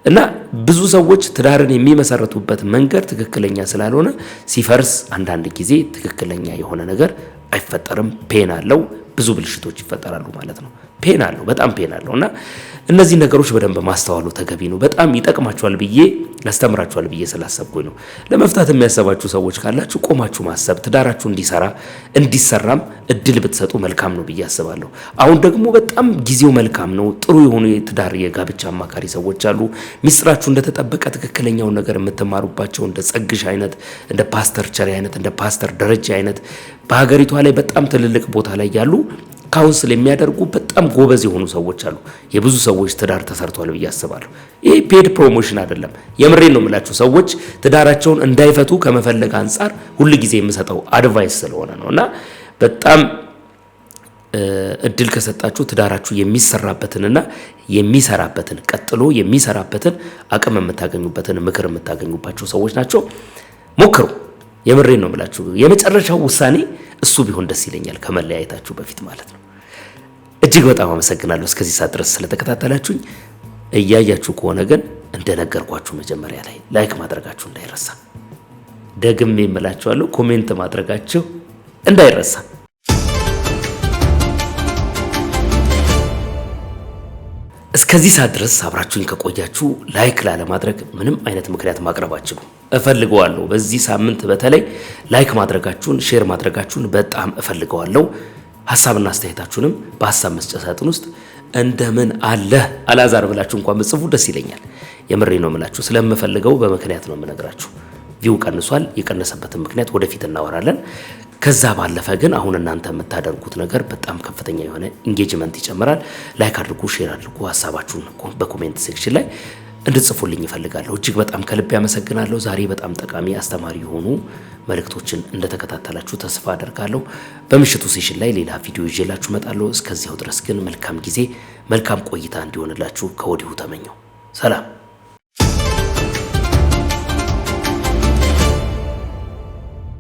እና ብዙ ሰዎች ትዳርን የሚመሰርቱበት መንገድ ትክክለኛ ስላልሆነ ሲፈርስ አንዳንድ ጊዜ ትክክለኛ የሆነ ነገር አይፈጠርም። ፔን አለው፣ ብዙ ብልሽቶች ይፈጠራሉ ማለት ነው። ፔን አለው፣ በጣም ፔን አለው እና እነዚህ ነገሮች በደንብ ማስተዋሉ ተገቢ ነው። በጣም ይጠቅማችኋል ብዬ ያስተምራችኋል ብዬ ስላሰብኩኝ ነው። ለመፍታት የሚያሰባችሁ ሰዎች ካላችሁ ቆማችሁ ማሰብ፣ ትዳራችሁ እንዲሰራም እድል ብትሰጡ መልካም ነው ብዬ አስባለሁ። አሁን ደግሞ በጣም ጊዜው መልካም ነው። ጥሩ የሆኑ የትዳር የጋብቻ አማካሪ ሰዎች አሉ። ሚስጥራችሁ እንደተጠበቀ ትክክለኛውን ነገር የምትማሩባቸው እንደ ጸግሽ አይነት፣ እንደ ፓስተር ቸሪ አይነት፣ እንደ ፓስተር ደረጃ አይነት በሀገሪቷ ላይ በጣም ትልልቅ ቦታ ላይ ያሉ ካውንስል የሚያደርጉ በጣም ጎበዝ የሆኑ ሰዎች አሉ። የብዙ ሰዎች ትዳር ተሰርቷል ብዬ አስባለሁ። ይሄ ፔድ ፕሮሞሽን አይደለም፣ የምሬን ነው የምላችሁ። ሰዎች ትዳራቸውን እንዳይፈቱ ከመፈለግ አንጻር ሁሉ ጊዜ የምሰጠው አድቫይስ ስለሆነ ነውና በጣም እድል ከሰጣችሁ ትዳራችሁ የሚሰራበትንና የሚሰራበትን ቀጥሎ የሚሰራበትን አቅም የምታገኙበትን ምክር የምታገኙባቸው ሰዎች ናቸው። ሞክሩ። የምሬን ነው የምላችሁ። የመጨረሻው ውሳኔ እሱ ቢሆን ደስ ይለኛል ከመለያየታችሁ በፊት ማለት ነው። እጅግ በጣም አመሰግናለሁ እስከዚህ ሰዓት ድረስ ስለተከታተላችሁኝ። እያያችሁ ከሆነ ግን እንደነገርኳችሁ መጀመሪያ ላይ ላይክ ማድረጋችሁ እንዳይረሳ፣ ደግሜ እምላችኋለሁ ኮሜንት ማድረጋችሁ እንዳይረሳ። እስከዚህ ሰዓት ድረስ አብራችሁኝ ከቆያችሁ ላይክ ላለማድረግ ምንም አይነት ምክንያት ማቅረባችሁ እፈልገዋለሁ። በዚህ ሳምንት በተለይ ላይክ ማድረጋችሁን ሼር ማድረጋችሁን በጣም እፈልገዋለሁ። ሐሳብና አስተያየታችሁንም በሐሳብ መስጫ ሳጥን ውስጥ እንደምን አለ አላዛር ብላችሁ እንኳን ብትጽፉ ደስ ይለኛል። የምሬ ነው የምላችሁ፣ ስለምፈልገው በምክንያት ነው የምነግራችሁ። ቪው ቀንሷል። የቀነሰበትን ምክንያት ወደፊት እናወራለን። ከዛ ባለፈ ግን አሁን እናንተ የምታደርጉት ነገር በጣም ከፍተኛ የሆነ ኢንጌጅመንት ይጨምራል። ላይክ አድርጉ፣ ሼር አድርጉ። ሐሳባችሁን በኮሜንት ሴክሽን ላይ እንድትጽፉልኝ እፈልጋለሁ። እጅግ በጣም ከልብ ያመሰግናለሁ። ዛሬ በጣም ጠቃሚ አስተማሪ የሆኑ መልእክቶችን እንደተከታተላችሁ ተስፋ አደርጋለሁ። በምሽቱ ሴሽን ላይ ሌላ ቪዲዮ ይዤላችሁ እመጣለሁ። እስከዚያው ድረስ ግን መልካም ጊዜ፣ መልካም ቆይታ እንዲሆንላችሁ ከወዲሁ ተመኘው። ሰላም።